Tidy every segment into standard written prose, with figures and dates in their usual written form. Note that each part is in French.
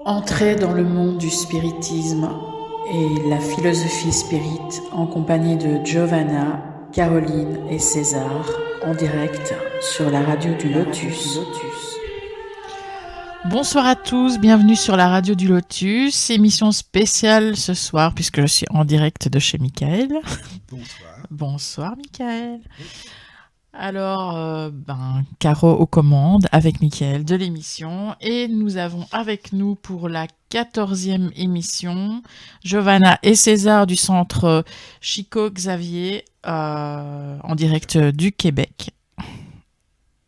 Entrez dans le monde du spiritisme et la philosophie spirit en compagnie de Giovanna, Caroline et César en direct sur la radio du Lotus. Bonsoir à tous, bienvenue sur la radio du Lotus, émission spéciale ce soir puisque je suis en direct de chez Michael. Bonsoir. Bonsoir Michael. Alors, Caro aux commandes avec Michael de l'émission et nous avons avec nous pour la 14e émission Giovanna et César du centre Chico Xavier en direct du Québec.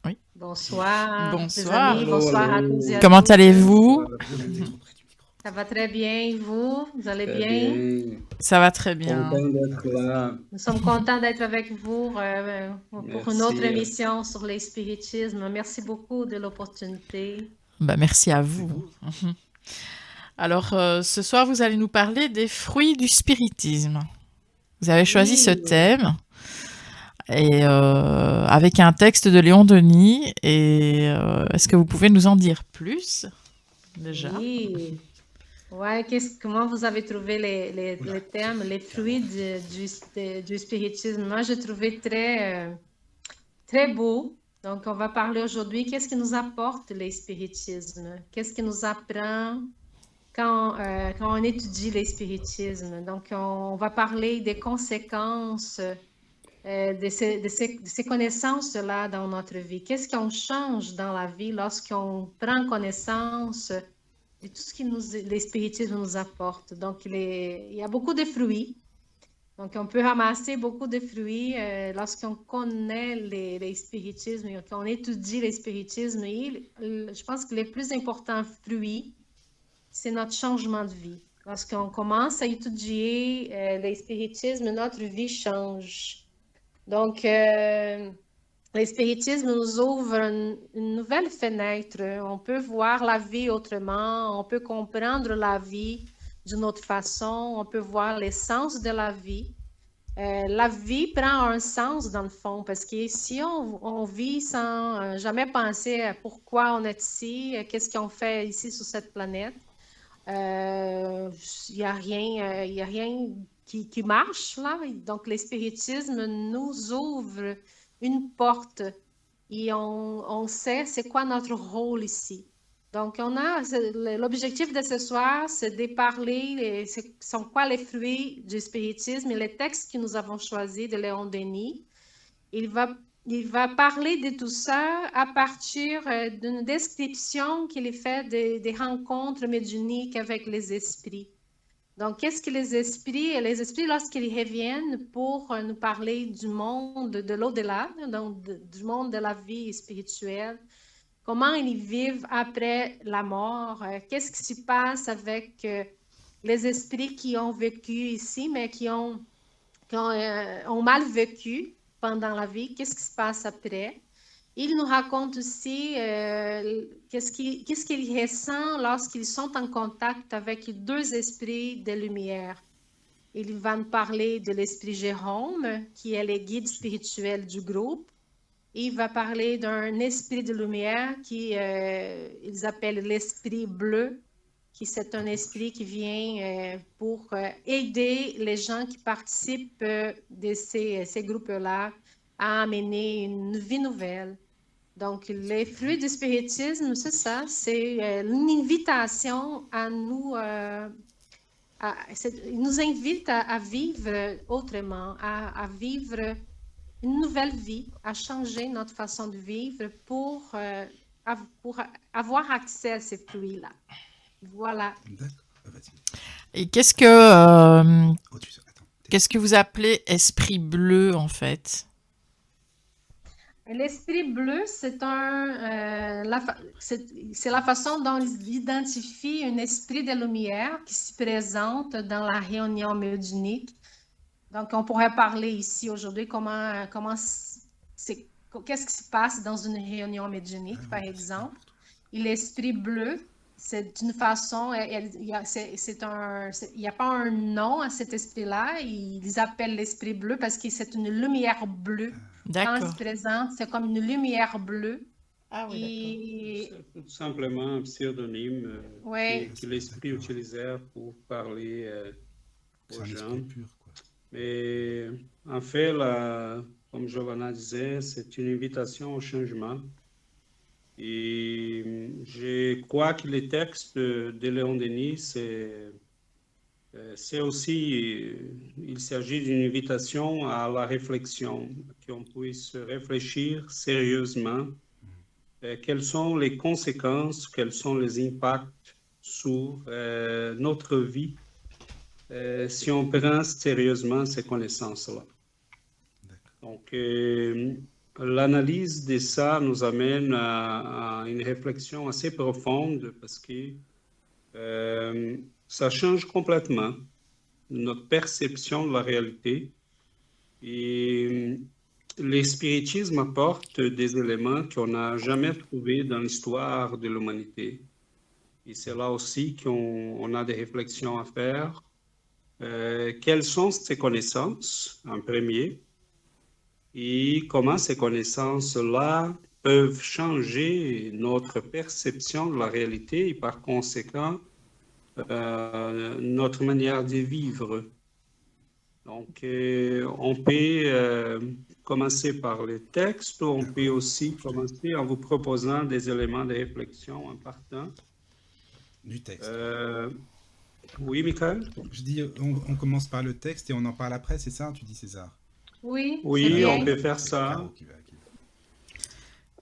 Oui. Bonsoir. Bonsoir. Les amis, bonsoir à tous et à Comment toutes. allez-vous? Ça va très bien et vous? Vous allez bien? Ça va très bien. Content d'être là. Nous sommes contents d'être avec vous pour Merci. une autre émission sur les spiritismes. Merci beaucoup de l'opportunité. Merci à vous. Alors, ce soir, vous allez nous parler des fruits du spiritisme. Vous avez choisi ce thème et avec un texte de Léon Denis. Et est-ce que vous pouvez nous en dire plus déjà? Oui. Ouais, comment vous avez trouvé les thèmes, les fruits du spiritisme? Moi, j'ai trouvé très beau. Donc, on va parler aujourd'hui, qu'est-ce qui nous apporte les spiritismes? Qu'est-ce qui nous apprend quand on étudie les spiritismes? Donc, on va parler des conséquences de ces connaissances-là dans notre vie. Qu'est-ce qu'on change dans la vie lorsqu'on prend connaissance de tout ce que les spiritismes nous apportent? Donc, il y a beaucoup de fruits. Donc, on peut ramasser beaucoup de fruits lorsqu'on connaît les spiritismes et qu'on étudie les spiritismes. Et je pense que les plus importants fruits, c'est notre changement de vie. Lorsqu'on commence à étudier les spiritismes, notre vie change. Donc, les spiritismes nous ouvrent une nouvelle fenêtre. On peut voir la vie autrement, on peut comprendre la vie d'une autre façon, on peut voir l'essence de la vie. La vie prend un sens dans le fond, parce que si on vit sans jamais penser à pourquoi on est ici, qu'est-ce qu'on fait ici sur cette planète, il n'y a rien qui marche là. Donc, l'espiritisme nous ouvre une porte et on sait c'est quoi notre rôle ici. Donc, l'objectif de ce soir, c'est de parler, sont quoi les fruits du spiritisme et les textes que nous avons choisis de Léon Denis. Il va parler de tout ça à partir d'une description qu'il fait des rencontres médiumniques avec les esprits. Donc, qu'est-ce que les esprits, lorsqu'ils reviennent pour nous parler du monde de l'au-delà, donc du monde de la vie spirituelle, comment ils vivent après la mort, qu'est-ce qui se passe avec les esprits qui ont vécu ici, mais qui ont mal vécu pendant la vie, qu'est-ce qui se passe après. Il nous raconte aussi qu'est-ce qu'il ressent lorsqu'ils sont en contact avec deux esprits de lumière. Il va nous parler de l'esprit Jérôme, qui est le guide spirituel du groupe. Il va parler d'un esprit de lumière qu'ils appellent l'esprit bleu, qui c'est un esprit qui vient pour aider les gens qui participent de ces groupes-là à amener une vie nouvelle. Donc, les fruits du spiritisme, c'est ça, c'est une invitation à nous, il nous invite à vivre autrement, à vivre une nouvelle vie, à changer notre façon de vivre pour avoir accès à ces fruits-là. Voilà. D'accord, vas-y. Et qu'est-ce que vous appelez esprit bleu en fait? L'esprit bleu, c'est la façon dont ils identifient un esprit de lumière qui se présente dans la réunion médiumnique. Donc, on pourrait parler ici aujourd'hui qu'est-ce qui se passe dans une réunion médiumnique, par exemple. Et l'esprit bleu, c'est une façon, il n'y a pas un nom à cet esprit-là. Ils appellent l'esprit bleu parce que c'est une lumière bleue. D'accord. Quand il se présente, c'est comme une lumière bleue Ah oui, Et C'est tout simplement un pseudonyme ouais, que l'esprit utilisait pour parler C'est aux un esprit gens. pur, quoi. Mais en fait, comme Giovanna disait, c'est une invitation au changement. Et je crois que les textes de Léon Denis, c'est aussi, il s'agit d'une invitation à la réflexion, qu'on puisse réfléchir sérieusement. Quelles sont les conséquences, quels sont les impacts sur notre vie si on prend sérieusement ces connaissances-là. D'accord. Donc, l'analyse de ça nous amène à une réflexion assez profonde parce que ça change complètement notre perception de la réalité. Et l'espiritisme apporte des éléments qu'on n'a jamais trouvés dans l'histoire de l'humanité. Et c'est là aussi qu'on a des réflexions à faire. Quelles sont ces connaissances, en premier, et comment ces connaissances-là peuvent changer notre perception de la réalité et par conséquent notre manière de vivre. Donc, on peut commencer par les textes, ou on peut aussi commencer en vous proposant des éléments de réflexion importants. Du texte. Oui, Michael? Je dis, on commence par le texte et on en parle après, c'est ça, tu dis, César? oui, c'est Oui, bien. on peut faire C'est ça. Caro qui va.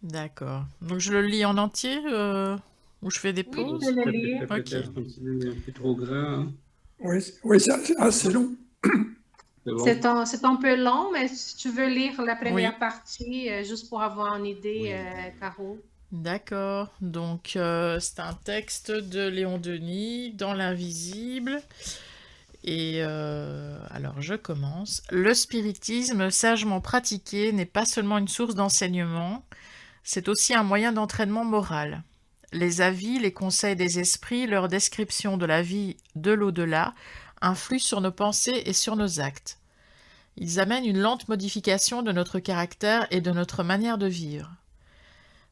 D'accord. Donc je le lis en entier ou je fais des Oui, pauses? je le lis. C'est peut-être un peu trop grand, hein. Oui, c'est assez long. C'est long. C'est un peu long, mais si tu veux lire la première Oui. partie, juste pour avoir une idée, Oui. Caro. D'accord. Donc c'est un texte de Léon Denis, Dans l'invisible. Et alors je commence. Le spiritisme sagement pratiqué n'est pas seulement une source d'enseignement, c'est aussi un moyen d'entraînement moral. Les avis, les conseils des esprits, leur description de la vie de l'au-delà influent sur nos pensées et sur nos actes. Ils amènent une lente modification de notre caractère et de notre manière de vivre.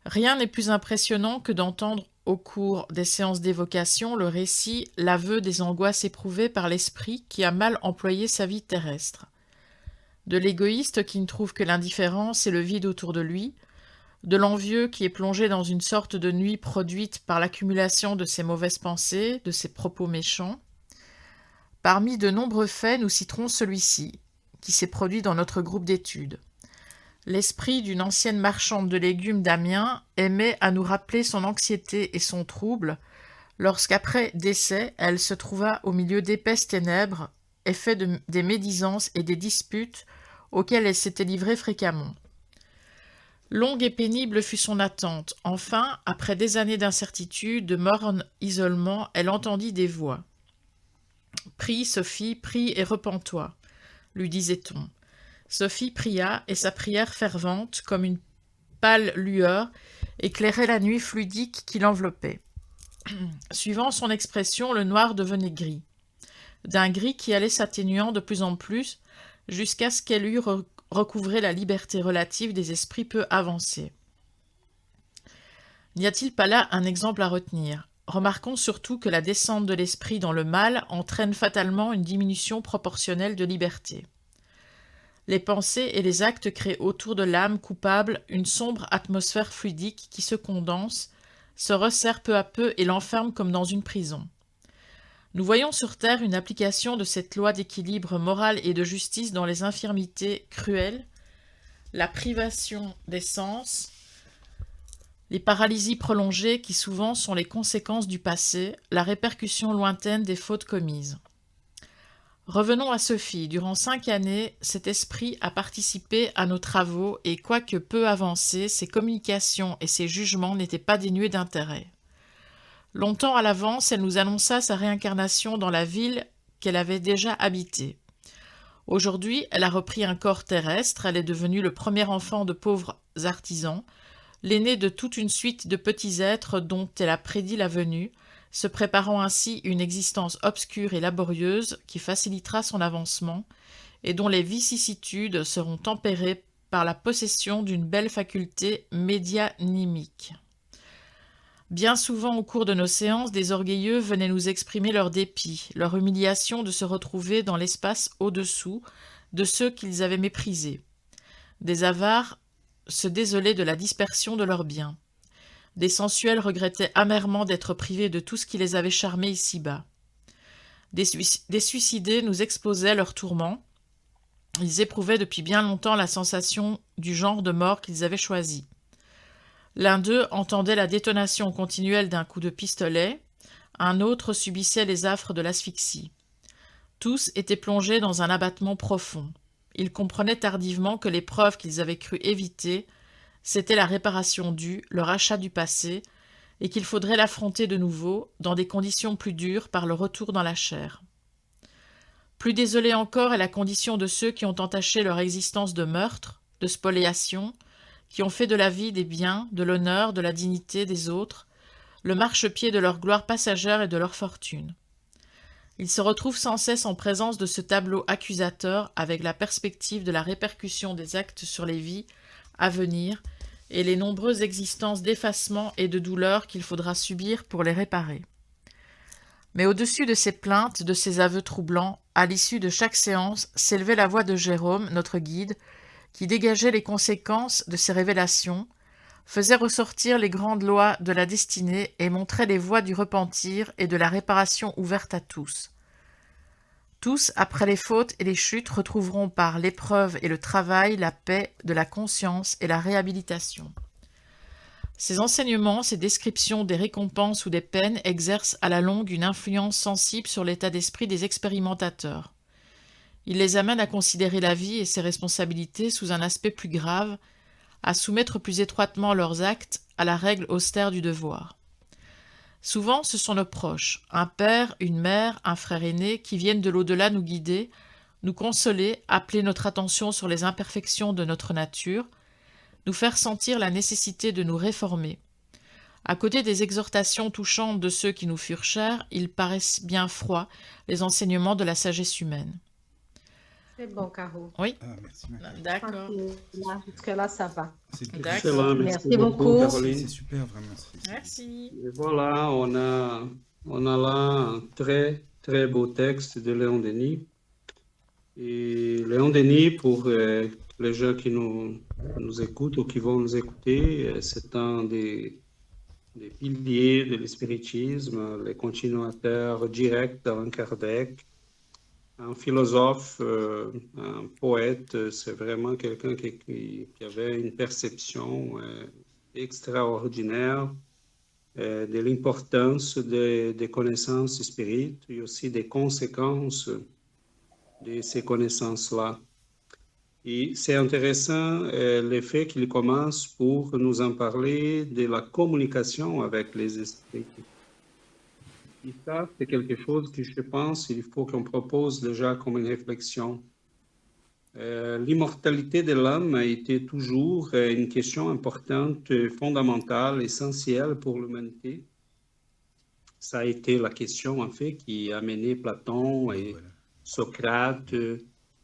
Rien n'est plus impressionnant que d'entendre au cours des séances d'évocation le récit, l'aveu des angoisses éprouvées par l'esprit qui a mal employé sa vie terrestre. De l'égoïste qui ne trouve que l'indifférence et le vide autour de lui, de l'envieux qui est plongé dans une sorte de nuit produite par l'accumulation de ses mauvaises pensées, de ses propos méchants. Parmi de nombreux faits, nous citerons celui-ci, qui s'est produit dans notre groupe d'études. L'esprit d'une ancienne marchande de légumes d'Amiens aimait à nous rappeler son anxiété et son trouble lorsqu'après décès, elle se trouva au milieu d'épaisses ténèbres, effet des médisances et des disputes auxquelles elle s'était livrée fréquemment. Longue et pénible fut son attente. Enfin, après des années d'incertitude, de morne isolement, elle entendit des voix. « Prie, Sophie, prie et repens-toi », lui disait-on. Sophie pria, et sa prière fervente, comme une pâle lueur, éclairait la nuit fluidique qui l'enveloppait. Suivant son expression, le noir devenait gris. D'un gris qui allait s'atténuant de plus en plus, jusqu'à ce qu'elle eût recouvré la liberté relative des esprits peu avancés. N'y a-t-il pas là un exemple à retenir? Remarquons surtout que la descente de l'esprit dans le mal entraîne fatalement une diminution proportionnelle de liberté. Les pensées et les actes créent autour de l'âme coupable une sombre atmosphère fluidique qui se condense, se resserre peu à peu et l'enferme comme dans une prison. Nous voyons sur terre une application de cette loi d'équilibre moral et de justice dans les infirmités cruelles, la privation des sens, les paralysies prolongées qui souvent sont les conséquences du passé, la répercussion lointaine des fautes commises. Revenons à Sophie. Durant 5 années, cet esprit a participé à nos travaux et, quoique peu avancés, ses communications et ses jugements n'étaient pas dénués d'intérêt. Longtemps à l'avance, elle nous annonça sa réincarnation dans la ville qu'elle avait déjà habitée. Aujourd'hui, elle a repris un corps terrestre, elle est devenue le premier enfant de pauvres artisans, l'aîné de toute une suite de petits êtres dont elle a prédit la venue, se préparant ainsi une existence obscure et laborieuse qui facilitera son avancement et dont les vicissitudes seront tempérées par la possession d'une belle faculté médianimique. Bien souvent au cours de nos séances, des orgueilleux venaient nous exprimer leur dépit, leur humiliation de se retrouver dans l'espace au-dessous de ceux qu'ils avaient méprisés. Des avares se désolaient de la dispersion de leurs biens. Des sensuels regrettaient amèrement d'être privés de tout ce qui les avait charmés ici-bas. Des suicidés nous exposaient leurs tourments. Ils éprouvaient depuis bien longtemps la sensation du genre de mort qu'ils avaient choisi. L'un d'eux entendait la détonation continuelle d'un coup de pistolet, un autre subissait les affres de l'asphyxie. Tous étaient plongés dans un abattement profond. Ils comprenaient tardivement que l'épreuve qu'ils avaient cru éviter, c'était la réparation due, le rachat du passé, et qu'il faudrait l'affronter de nouveau, dans des conditions plus dures, par le retour dans la chair. Plus désolée encore est la condition de ceux qui ont entaché leur existence de meurtre, de spoliation, qui ont fait de la vie, des biens, de l'honneur, de la dignité des autres, le marchepied de leur gloire passagère et de leur fortune. Ils se retrouvent sans cesse en présence de ce tableau accusateur avec la perspective de la répercussion des actes sur les vies à venir et les nombreuses existences d'effacement et de douleur qu'il faudra subir pour les réparer. Mais au-dessus de ces plaintes, de ces aveux troublants, à l'issue de chaque séance, s'élevait la voix de Jérôme, notre guide, qui dégageait les conséquences de ces révélations, faisait ressortir les grandes lois de la destinée et montrait les voies du repentir et de la réparation ouvertes à tous. Tous, après les fautes et les chutes, retrouveront par l'épreuve et le travail la paix de la conscience et la réhabilitation. Ces enseignements, ces descriptions des récompenses ou des peines exercent à la longue une influence sensible sur l'état d'esprit des expérimentateurs. Ils les amènent à considérer la vie et ses responsabilités sous un aspect plus grave, à soumettre plus étroitement leurs actes à la règle austère du devoir. Souvent, ce sont nos proches, un père, une mère, un frère aîné, qui viennent de l'au-delà nous guider, nous consoler, appeler notre attention sur les imperfections de notre nature, nous faire sentir la nécessité de nous réformer. À côté des exhortations touchantes de ceux qui nous furent chers, ils paraissent bien froids, les enseignements de la sagesse humaine. C'est bon, Caro. Oui, Ah, merci. Marie. d'accord. Là, jusque-là, ça va. C'est D'accord. Excellent, Merci beaucoup, beaucoup. Caroline. c'est super, vraiment. Merci. Et voilà, on a là un très, très beau texte de Léon Denis. Et Léon Denis, pour les gens qui nous écoutent ou qui vont nous écouter, c'est un des piliers de l'espiritisme, les continuateurs directs d'Allan Kardec. Un philosophe, un poète, c'est vraiment quelqu'un qui avait une perception extraordinaire de l'importance des connaissances spirites et aussi des conséquences de ces connaissances-là. Et c'est intéressant le fait qu'il commence pour nous en parler de la communication avec les esprits. Et ça, c'est quelque chose que je pense il faut qu'on propose déjà comme une réflexion. L'immortalité de l'âme a été toujours une question importante, fondamentale, essentielle pour l'humanité. Ça a été la question, en fait, qui a mené Platon et Socrate,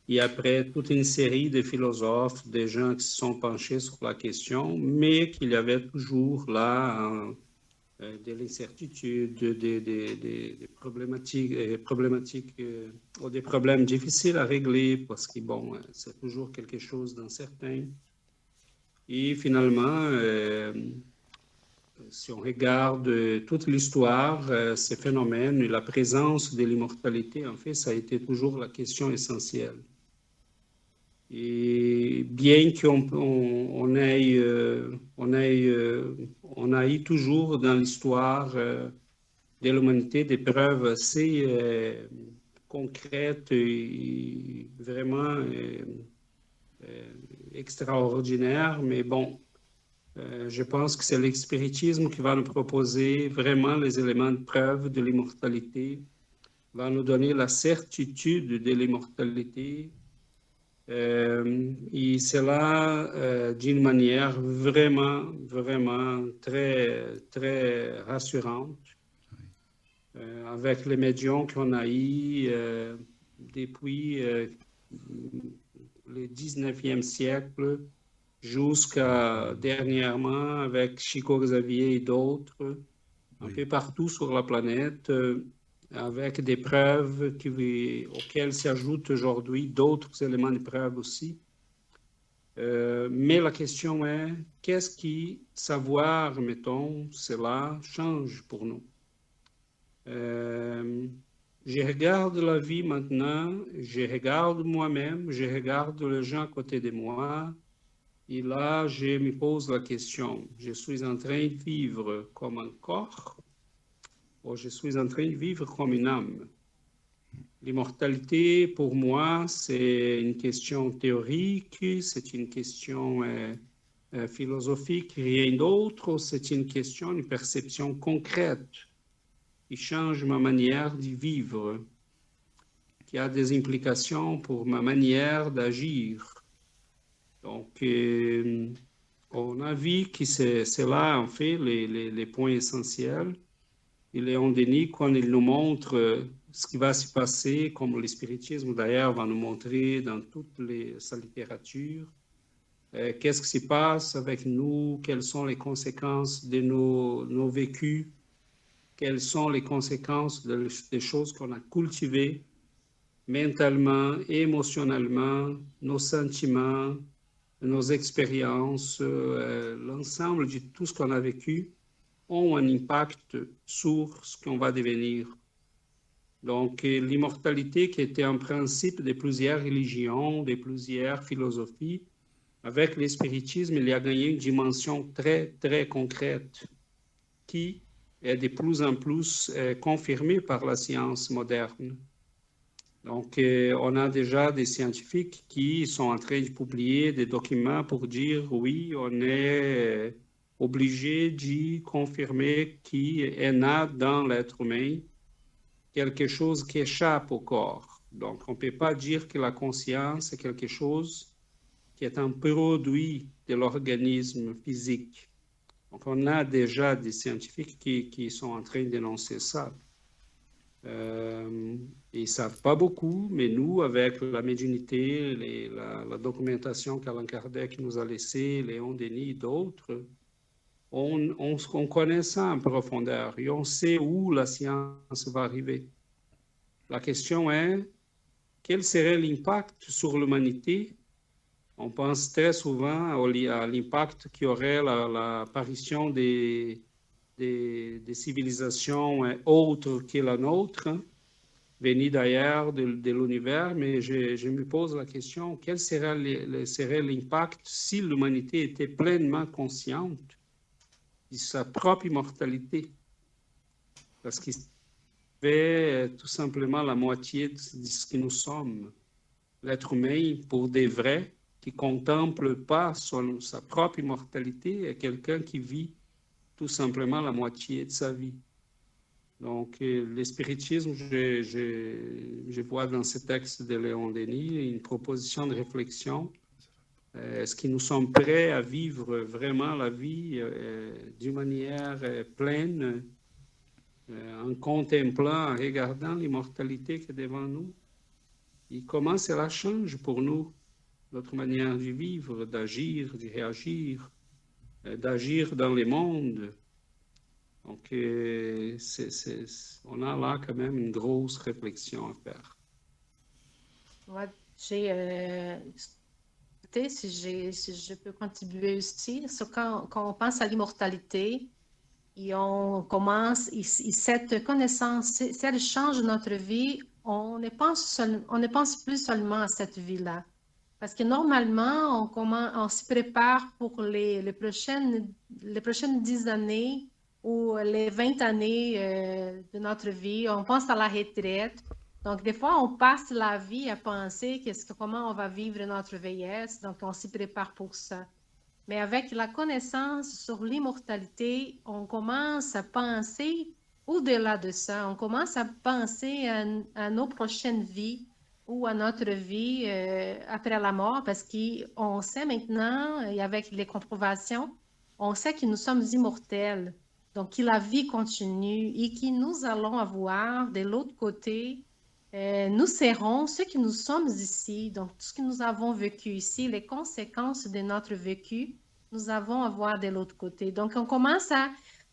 et après toute une série de philosophes, des gens qui se sont penchés sur la question, mais qu'il y avait toujours là de l'incertitude, des problématiques ou des problèmes difficiles à régler parce que, bon, c'est toujours quelque chose d'incertain. Et finalement, si on regarde toute l'histoire, ces phénomènes, la présence de l'immortalité, en fait, ça a été toujours la question essentielle. Et bien qu'on a eu toujours dans l'histoire de l'humanité des preuves assez concrètes et vraiment extraordinaires, mais bon, je pense que c'est l'espiritisme qui va nous proposer vraiment les éléments de preuve de l'immortalité, va nous donner la certitude de l'immortalité. Et cela d'une manière vraiment, vraiment très, très rassurante, avec les médiums qu'on a eus depuis le 19e siècle, jusqu'à dernièrement avec Chico Xavier et d'autres, un peu partout sur la planète, avec des preuves auxquelles s'ajoutent aujourd'hui d'autres éléments de preuve aussi. Mais la question est, qu'est-ce qui, savoir, mettons, cela change pour nous? Je regarde la vie maintenant, je regarde moi-même, je regarde les gens à côté de moi, et là, je me pose la question, je suis en train de vivre comme un corps ou je suis en train de vivre comme une âme? L'immortalité, pour moi, c'est une question théorique, c'est une question philosophique, rien d'autre, c'est une question, une perception concrète qui change ma manière de vivre, qui a des implications pour ma manière d'agir. Donc, on a vu que c'est là, en fait, les points essentiels. Et Léon Denis, quand il nous montre ce qui va se passer, comme le spiritisme d'ailleurs va nous montrer dans toute sa littérature, qu'est-ce qui se passe avec nous, quelles sont les conséquences de nos vécus, quelles sont les conséquences des choses qu'on a cultivées mentalement, émotionnellement, nos sentiments, nos expériences, l'ensemble de tout ce qu'on a vécu ont un impact sur ce qu'on va devenir. Donc, l'immortalité qui était un principe de plusieurs religions, de plusieurs philosophies, avec le spiritisme, il a gagné une dimension très, très concrète qui est de plus en plus confirmée par la science moderne. Donc, on a déjà des scientifiques qui sont en train de publier des documents pour dire, oui, on est obligé de confirmer qu'il y en a dans l'être humain quelque chose qui échappe au corps. Donc, on ne peut pas dire que la conscience est quelque chose qui est un produit de l'organisme physique. Donc, on a déjà des scientifiques qui sont en train d'énoncer ça. Ils ne savent pas beaucoup, mais nous, avec la médiumnité, la documentation qu'Allan Kardec nous a laissée, Léon Denis et d'autres, on connaît ça en profondeur et on sait où la science va arriver. La question est, quel serait l'impact sur l'humanité? On pense très souvent à l'impact qu'aurait l'apparition des civilisations autres que la nôtre, venues d'ailleurs de l'univers, mais je me pose la question, quel serait l'impact si l'humanité était pleinement consciente de sa propre immortalité? Parce qu'il fait tout simplement la moitié de ce que nous sommes. L'être humain, pour des vrais, qui ne contemple pas sa propre immortalité, est quelqu'un qui vit tout simplement la moitié de sa vie. Donc, le spiritisme, je vois dans ce texte de Léon Denis une proposition de réflexion. Est-ce que nous sommes prêts à vivre vraiment la vie d'une manière pleine, en contemplant, en regardant l'immortalité qui est devant nous? Et comment cela change pour nous notre manière de vivre, d'agir, de réagir, d'agir dans le monde? Donc, on a là quand même une grosse réflexion à faire. Ouais, si je peux contribuer aussi, quand on pense à l'immortalité, et on commence, et cette connaissance, si elle change notre vie, on ne pense plus seulement à cette vie-là. Parce que normalement, on se prépare pour les prochaines 10 années ou les 20 années de notre vie. On pense à la retraite. Donc, des fois, on passe la vie à penser comment on va vivre notre vieillesse. Donc, on s'y prépare pour ça. Mais avec la connaissance sur l'immortalité, on commence à penser au-delà de ça. On commence à penser à nos prochaines vies ou à notre vie après la mort, parce qu'on sait maintenant, et avec les comprobations, on sait que nous sommes immortels, donc que la vie continue et que nous allons avoir de l'autre côté nous serons ce que nous sommes ici, donc tout ce que nous avons vécu ici, les conséquences de notre vécu, nous avons à voir de l'autre côté. Donc, on commence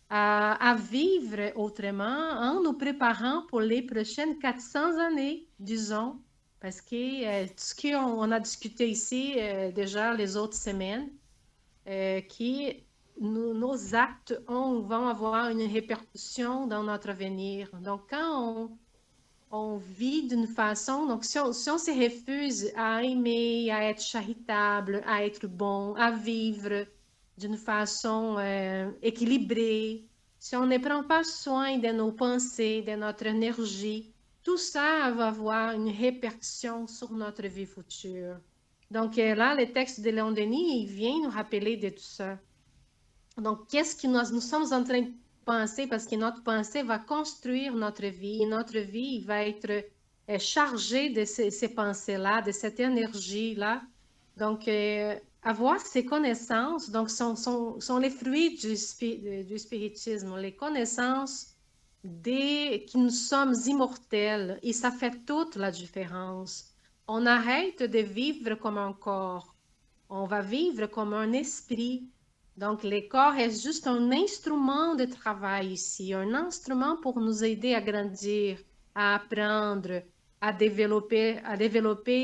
à vivre autrement en nous préparant pour les prochaines 400 années, disons, parce que tout ce qu'on a discuté ici déjà les autres semaines, qui nos actes vont avoir une répercussion dans notre avenir. Donc, quand on vit d'une façon, donc si on se refuse à aimer, à être charitable, à être bon, à vivre d'une façon équilibrée, si on ne prend pas soin de nos pensées, de notre énergie, tout ça va avoir une répercussion sur notre vie future. Donc là, le texte de Léon Denis, il vient nous rappeler de tout ça. Donc, qu'est-ce que nous sommes en train de penser? Parce que notre pensée va construire notre vie. Et notre vie va être chargée de ces pensées-là, de cette énergie-là. Donc, avoir ces connaissances, donc, sont les fruits du spiritisme, les connaissances que nous sommes immortels. Et ça fait toute la différence. On arrête de vivre comme un corps. On va vivre comme un esprit. Donc, le corps est juste un instrument de travail ici, un instrument pour nous aider à grandir, à apprendre, à développer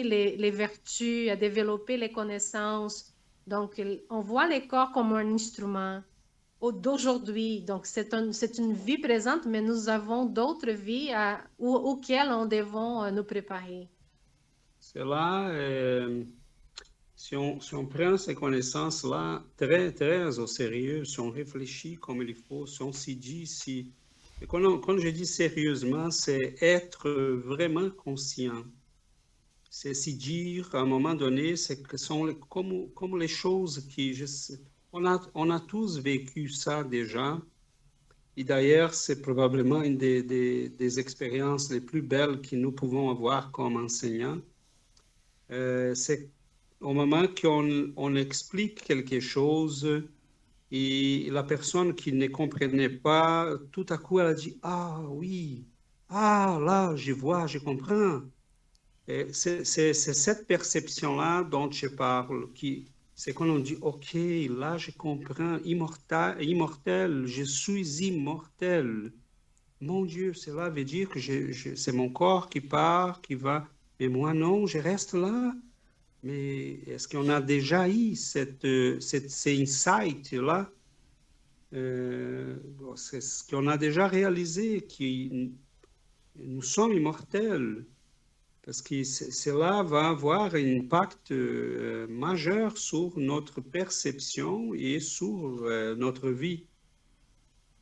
les vertus, à développer les connaissances. Donc, on voit le corps comme un instrument d'aujourd'hui. Donc, c'est une vie présente, mais nous avons d'autres vies auxquelles on devons nous préparer. C'est là, si on prend ces connaissances-là très, très au sérieux, si on réfléchit comme il faut, si on s'y dit, quand je dis sérieusement, c'est être vraiment conscient. C'est s'y dire, à un moment donné, c'est que sont comme les choses on a tous vécu ça déjà. Et d'ailleurs, c'est probablement une des expériences les plus belles que nous pouvons avoir comme enseignants. C'est au moment qu'on explique quelque chose et la personne qui ne comprenait pas, tout à coup, elle a dit « Ah oui, ah là, je vois, je comprends ». C'est cette perception-là dont je parle, c'est quand on dit « Ok, là, je comprends, immortel, je suis immortel ». Mon Dieu, cela veut dire que c'est mon corps qui part, qui va, mais moi non, je reste là. Mais est-ce qu'on a déjà eu ces insights-là? C'est ce qu'on a déjà réalisé, que nous sommes immortels, parce que cela va avoir un impact majeur sur notre perception et sur notre vie.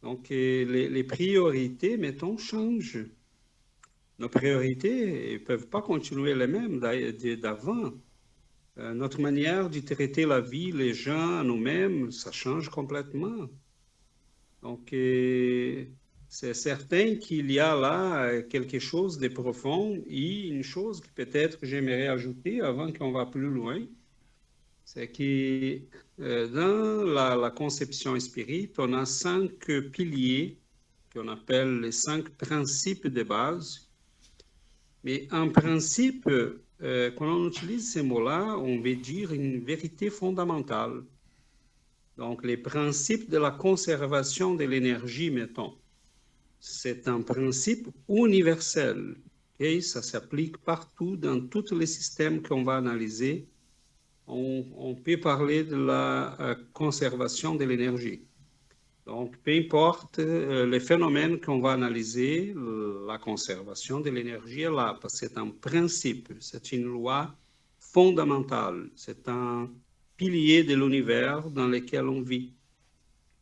Donc, les priorités, mettons, changent. Nos priorités ne peuvent pas continuer les mêmes d'avant. Notre manière de traiter la vie, les gens, nous-mêmes, ça change complètement. Donc, c'est certain qu'il y a là quelque chose de profond et une chose que peut-être j'aimerais ajouter avant qu'on va plus loin, c'est que dans la conception spirite, on a 5 piliers qu'on appelle les 5 principes de base. Mais en principe, quand on utilise ces mots-là, on veut dire une vérité fondamentale. Donc, les principes de la conservation de l'énergie, mettons, c'est un principe universel. Et ça s'applique partout, dans tous les systèmes qu'on va analyser. On peut parler de la conservation de l'énergie. Donc, peu importe les phénomènes qu'on va analyser, la conservation de l'énergie est là, parce que c'est un principe, c'est une loi fondamentale, c'est un pilier de l'univers dans lequel on vit.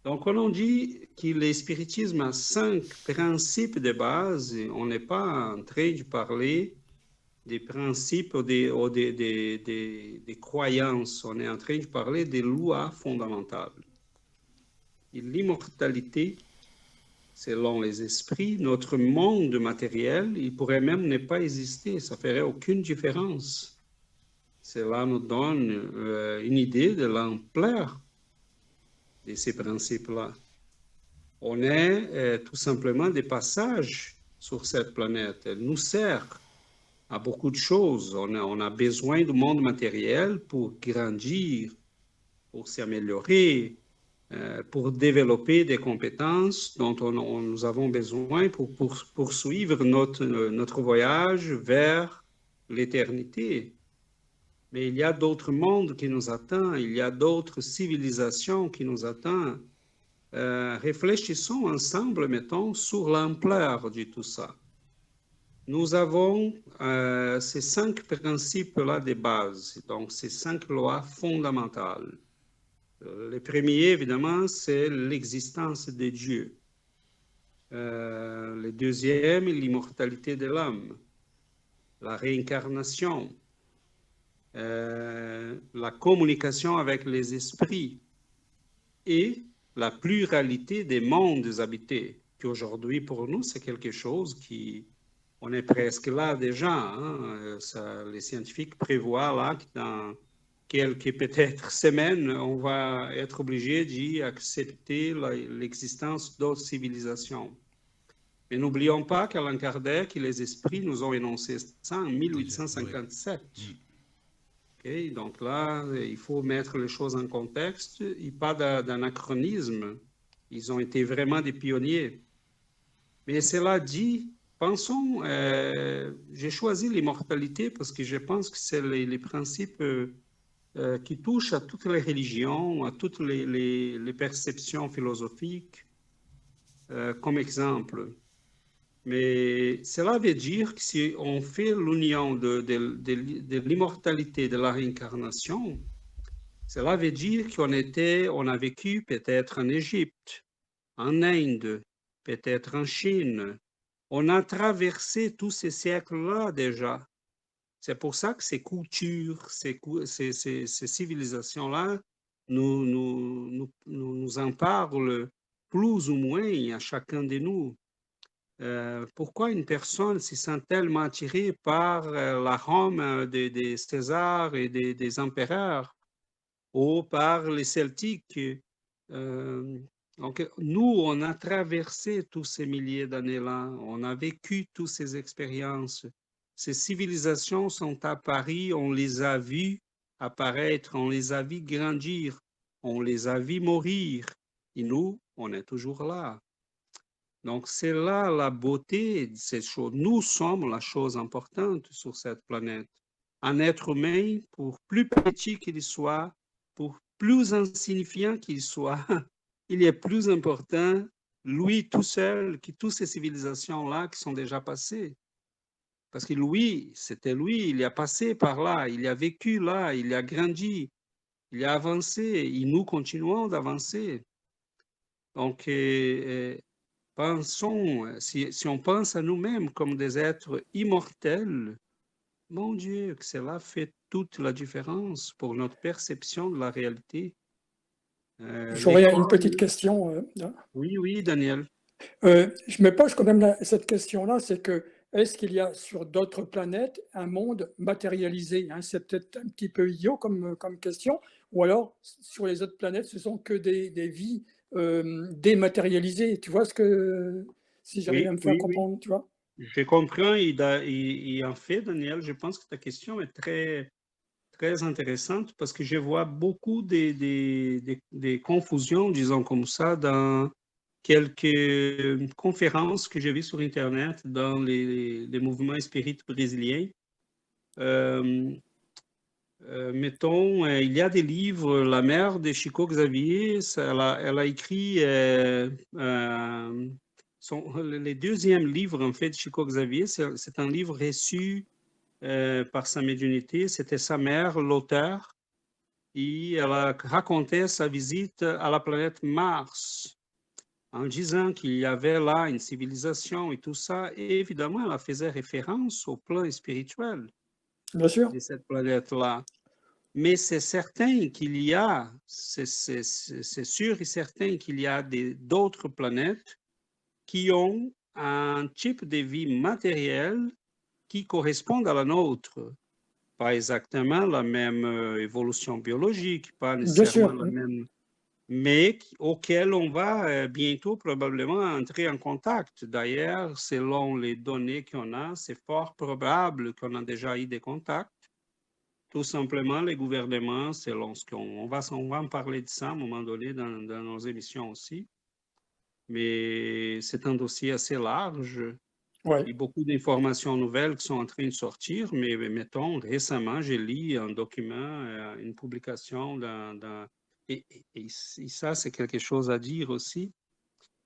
Donc, quand on dit que le spiritisme a 5 principes de base, on n'est pas en train de parler des principes ou des croyances, on est en train de parler des lois fondamentales. Et l'immortalité, selon les esprits, notre monde matériel, il pourrait même ne pas exister, ça ne ferait aucune différence. Cela nous donne une idée de l'ampleur de ces principes-là. On est tout simplement des passages sur cette planète. Elle nous sert à beaucoup de choses. On a besoin du monde matériel pour grandir, pour s'améliorer, pour développer des compétences dont nous avons besoin pour poursuivre notre voyage vers l'éternité. Mais il y a d'autres mondes qui nous attendent, il y a d'autres civilisations qui nous attendent. Réfléchissons ensemble, mettons, sur l'ampleur de tout ça. Nous avons ces 5 principes-là de base, donc ces 5 lois fondamentales. Le premier, évidemment, c'est l'existence de Dieu. Le deuxième, l'immortalité de l'homme, la réincarnation, la communication avec les esprits et la pluralité des mondes habités, qui aujourd'hui, pour nous, c'est quelque chose qui... On est presque là déjà. Hein? Les scientifiques prévoient là que dans quelques peut-être semaines, on va être obligé d'y accepter l'existence d'autres civilisations. Mais n'oublions pas qu'Allan Kardec et les esprits nous ont énoncé ça en 1857. Okay? Donc là, il faut mettre les choses en contexte et pas d'anachronisme. Ils ont été vraiment des pionniers. Mais cela dit, pensons, j'ai choisi l'immortalité parce que je pense que c'est les principes qui touchent à toutes les religions, à toutes les perceptions philosophiques, comme exemple. Mais cela veut dire que si on fait l'union de l'immortalité de la réincarnation, cela veut dire on a vécu peut-être en Égypte, en Inde, peut-être en Chine. On a traversé tous ces siècles-là déjà. C'est pour ça que ces cultures, ces civilisations-là nous en parlent plus ou moins à chacun de nous. Pourquoi une personne se sent tellement attirée par la Rome des Césars et des empereurs ou par les Celtiques? Donc, nous, on a traversé tous ces milliers d'années-là, on a vécu toutes ces expériences. Ces civilisations sont apparues, on les a vues apparaître, on les a vues grandir, on les a vues mourir. Et nous, on est toujours là. Donc, c'est là la beauté de cette chose. Nous sommes la chose importante sur cette planète. Un être humain, pour plus petit qu'il soit, pour plus insignifiant qu'il soit, il est plus important, lui tout seul, que toutes ces civilisations-là qui sont déjà passées. Parce que lui, c'était lui, il a passé par là, il a vécu là, il a grandi, il a avancé, et nous continuons d'avancer. Donc, pensons, si on pense à nous-mêmes comme des êtres immortels, mon Dieu, que cela fait toute la différence pour notre perception de la réalité. J'aurais une petite question. Oui, Daniel. Je me pose quand même cette question-là, c'est que est-ce qu'il y a sur d'autres planètes un monde matérialisé, hein? C'est peut-être un petit peu idiot comme question, ou alors sur les autres planètes, ce sont que des vies dématérialisées. Tu vois si j'arrive à me faire comprendre, tu vois? Je comprends et en fait, Daniel, je pense que ta question est très, très intéressante parce que je vois beaucoup des confusions, disons comme ça, dans quelques conférences que j'ai vues sur Internet dans les mouvements spirites brésiliens. Mettons, il y a des livres, la mère de Chico Xavier, elle a écrit les deuxième livre, en fait, de Chico Xavier, c'est un livre reçu par sa médiumnité, c'était sa mère, l'auteur, et elle a raconté sa visite à la planète Mars, en disant qu'il y avait là une civilisation et tout ça, et évidemment, elle faisait référence au plan spirituel Bien sûr. de cette planète-là. Mais c'est certain qu'il y a, c'est sûr et certain qu'il y a d'autres planètes qui ont un type de vie matérielle qui correspond à la nôtre. Pas exactement la même évolution biologique, pas nécessairement la même mais auquel on va bientôt probablement entrer en contact. D'ailleurs, selon les données qu'on a, c'est fort probable qu'on a déjà eu des contacts. Tout simplement, les gouvernements, selon ce on va en parler de ça à un moment donné dans nos émissions aussi, mais c'est un dossier assez large. Ouais. Il y a beaucoup d'informations nouvelles qui sont en train de sortir, mais mettons, récemment, j'ai lu un document, une publication et ça, c'est quelque chose à dire aussi.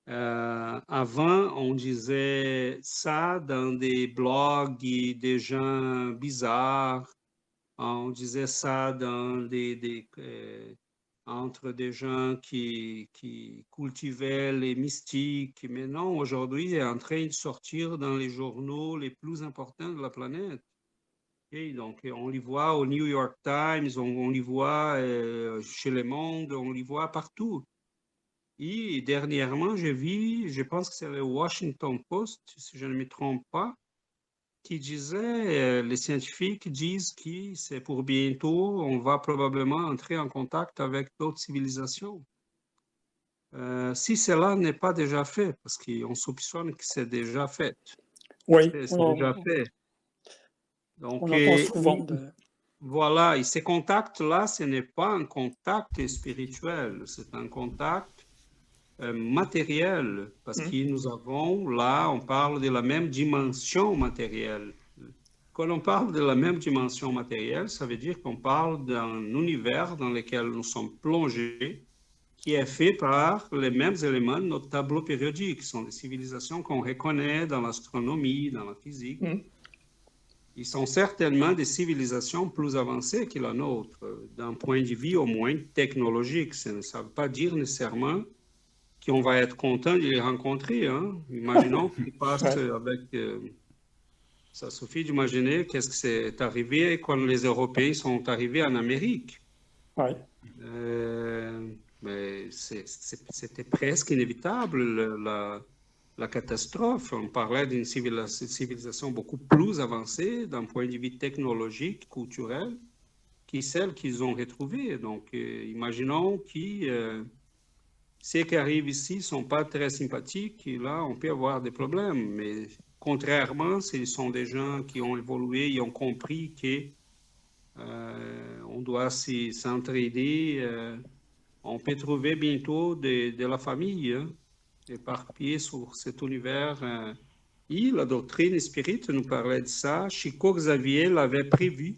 Avant, on disait ça dans des blogs et des gens bizarres. On disait ça dans entre des gens qui cultivaient les mystiques. Mais non, aujourd'hui, il est en train de sortir dans les journaux les plus importants de la planète. Et donc, on les voit au New York Times, on les voit chez Le Monde, on les voit partout. Et dernièrement, j'ai vu, je pense que c'est le Washington Post, si je ne me trompe pas, qui disait, les scientifiques disent que c'est pour bientôt, on va probablement entrer en contact avec d'autres civilisations. Si cela n'est pas déjà fait, parce qu'on soupçonne que c'est déjà fait. Oui, C'est déjà fait. Donc, on entend souvent. voilà, et ces contacts-là, ce n'est pas un contact spirituel, c'est un contact matériel, parce que nous avons, là, on parle de la même dimension matérielle. Quand on parle de la même dimension matérielle, ça veut dire qu'on parle d'un univers dans lequel nous sommes plongés, qui est fait par les mêmes éléments de notre tableau périodique. Ce sont des civilisations qu'on reconnaît dans l'astronomie, dans la physique. Ils sont certainement des civilisations plus avancées que la nôtre, d'un point de vue au moins technologique. Ça ne veut pas dire nécessairement qu'on va être content de les rencontrer. Hein. Imaginons qu'ils passent avec... ça suffit d'imaginer qu'est-ce qui s'est arrivé quand les Européens sont arrivés en Amérique. Ouais. Mais c'était presque inévitable, la catastrophe. On parlait d'une civilisation beaucoup plus avancée d'un point de vue technologique, culturel, que celle qu'ils ont retrouvée. Donc, imaginons que ceux qui arrivent ici ne sont pas très sympathiques, et là, on peut avoir des problèmes. Mais contrairement, ce sont des gens qui ont évolué et ont compris qu'on doit s'entraider. On peut trouver bientôt de la famille, hein, éparpillée sur cet univers. Et la doctrine spirite nous parlait de ça. Chico Xavier l'avait prévu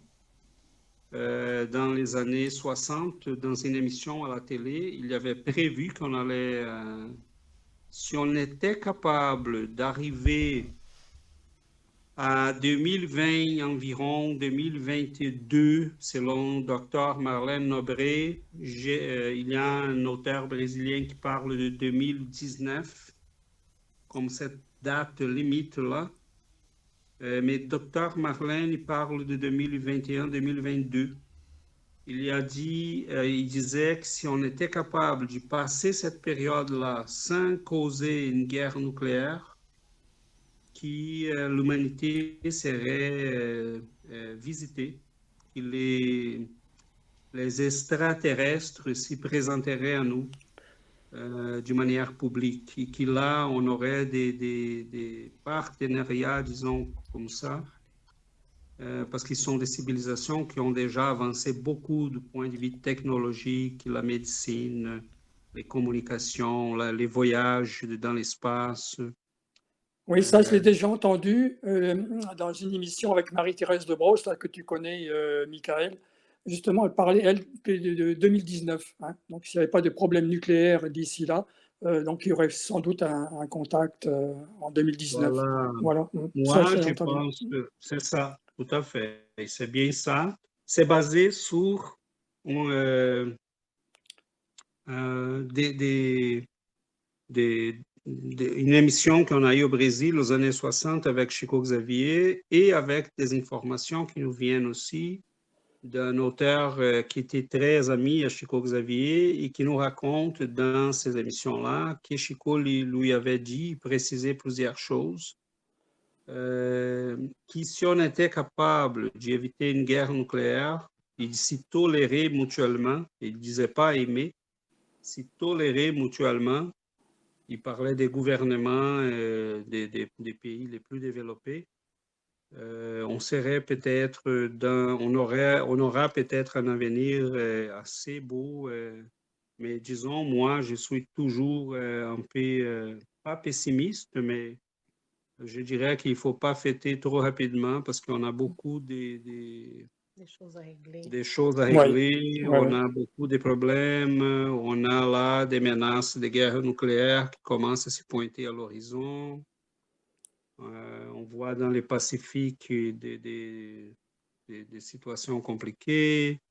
dans les années 60, dans une émission à la télé. Il avait prévu qu'on allait, si on était capable d'arriver à 2020 environ, 2022, selon Dr. Marlène Nobré, il y a un auteur brésilien qui parle de 2019 comme cette date limite là. Mais Dr. Marlène parle de 2021-2022. Il disait que si on était capable de passer cette période-là sans causer une guerre nucléaire, que l'humanité serait visitée, que les extraterrestres s'y présenteraient à nous d'une manière publique, et que là, on aurait des partenariats, disons, comme ça, parce qu'ils sont des civilisations qui ont déjà avancé beaucoup du point de vue technologique, la médecine, les communications, les voyages dans l'espace. Oui, ça, je l'ai déjà entendu dans une émission avec Marie-Thérèse de Brosse, là, que tu connais, Michael. Justement, elle parlait, elle, de 2019. Hein. Donc, s'il n'y avait pas de problème nucléaire d'ici là, donc il y aurait sans doute un contact en 2019. Voilà. Moi, je pense que c'est ça, tout à fait. Et c'est bien ça. C'est basé sur une émission qu'on a eue au Brésil aux années 60 avec Chico Xavier et avec des informations qui nous viennent aussi d'un auteur qui était très ami à Chico Xavier et qui nous raconte dans ces émissions-là que Chico lui avait dit, précisé plusieurs choses, que si on était capable d'éviter une guerre nucléaire et de s'y tolérer mutuellement, il ne disait pas aimer, s'y tolérer mutuellement. Il parlait des gouvernements des pays les plus développés. On serait peut-être on aura peut-être un avenir assez beau, mais disons, moi, je suis toujours un peu, pas pessimiste, mais je dirais qu'il ne faut pas fêter trop rapidement parce qu'on a beaucoup Des choses à régler. des choses à Oui, régler, ouais, on ouais. a beaucoup de problèmes, on a là des menaces de guerre nucléaire qui commencent à se pointer à l'horizon. On voit dans le Pacifique des situations compliquées.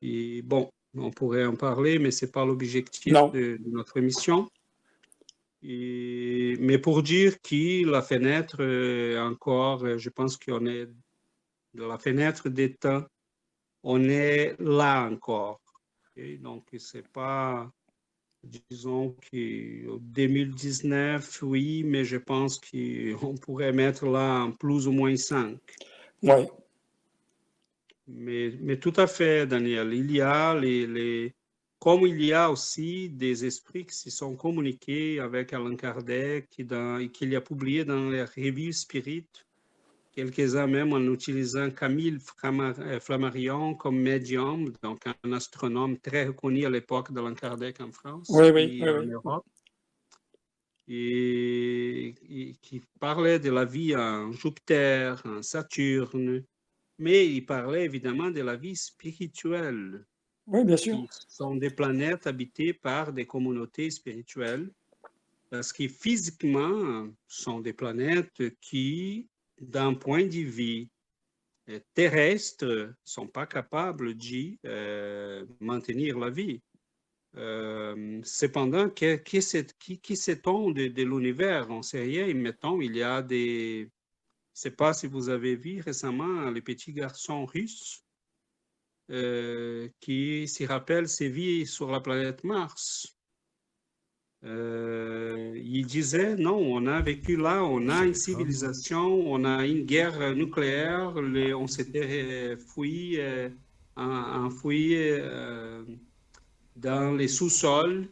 Et bon, on pourrait en parler, mais ce n'est pas l'objectif Non, de notre émission. Mais pour dire que la fenêtre, encore, je pense qu'on est de la fenêtre des temps, on est là encore. Et donc, c'est pas, disons qu'en 2019, oui, mais je pense qu'on pourrait mettre là en plus ou moins 5. ouais. Mais tout à fait, Daniel, il y a comme il y a aussi des esprits qui se sont communiqués avec Allan Kardec qu'il a publié dans les revues Spirit, quelques-uns même en utilisant Camille Flammarion comme médium, donc un astronome très reconnu à l'époque d'Allan Kardec en France Oui, oui, et oui, en oui. Europe, et qui parlait de la vie en Jupiter, en Saturne, mais il parlait évidemment de la vie spirituelle, Oui, bien sûr. qui sont des planètes habitées par des communautés spirituelles, parce que physiquement, sont des planètes qui, d'un point de vue terrestre, ne sont pas capables de maintenir la vie. Cependant, qui sait-on de l'univers? On ne sait rien. Mettons, il y a des... Je ne sais pas si vous avez vu récemment les petits garçons russes qui se rappellent ses vies sur la planète Mars. Il disait, non, on a vécu là, on a une civilisation, on a une guerre nucléaire, on s'était enfoui dans les sous-sols.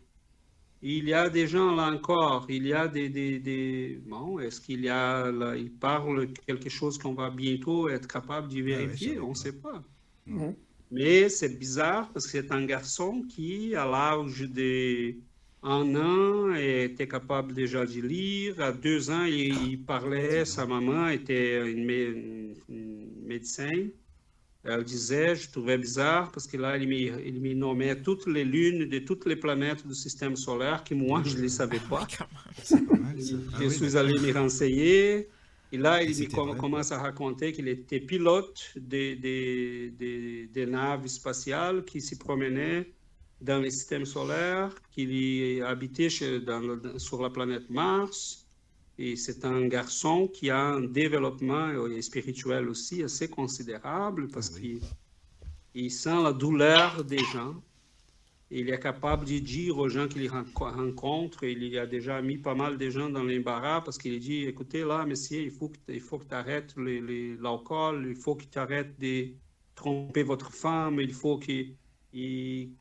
Il y a des gens là encore, il y a bon, est-ce qu'il y a, là, il parle quelque chose qu'on va bientôt être capable de vérifier, on ne sait pas. Mhm. Mais c'est bizarre parce que c'est un garçon qui, à l'âge de 1 an, était capable déjà de lire. À 2 ans, il parlait, sa maman était une médecin. Elle disait, je trouvais bizarre parce que là, il me nommait toutes les lunes de toutes les planètes du système solaire que moi, je ne les savais pas. C'est pas mal ça. Ah Je oui, suis d'accord. allé me renseigner. Et là, Et il c'était vrai. commence à raconter qu'il était pilote des naves spatiales qui se promenaient dans le système solaire, qu'il habitait sur la planète Mars. Et c'est un garçon qui a un développement spirituel aussi assez considérable parce Ah oui. qu'il sent la douleur des gens. Il est capable de dire aux gens qu'il rencontre, il a déjà mis pas mal de gens dans l'embarras parce qu'il dit, écoutez là, monsieur, il faut que tu arrêtes l'alcool, il faut que tu arrêtes de tromper votre femme, il faut que...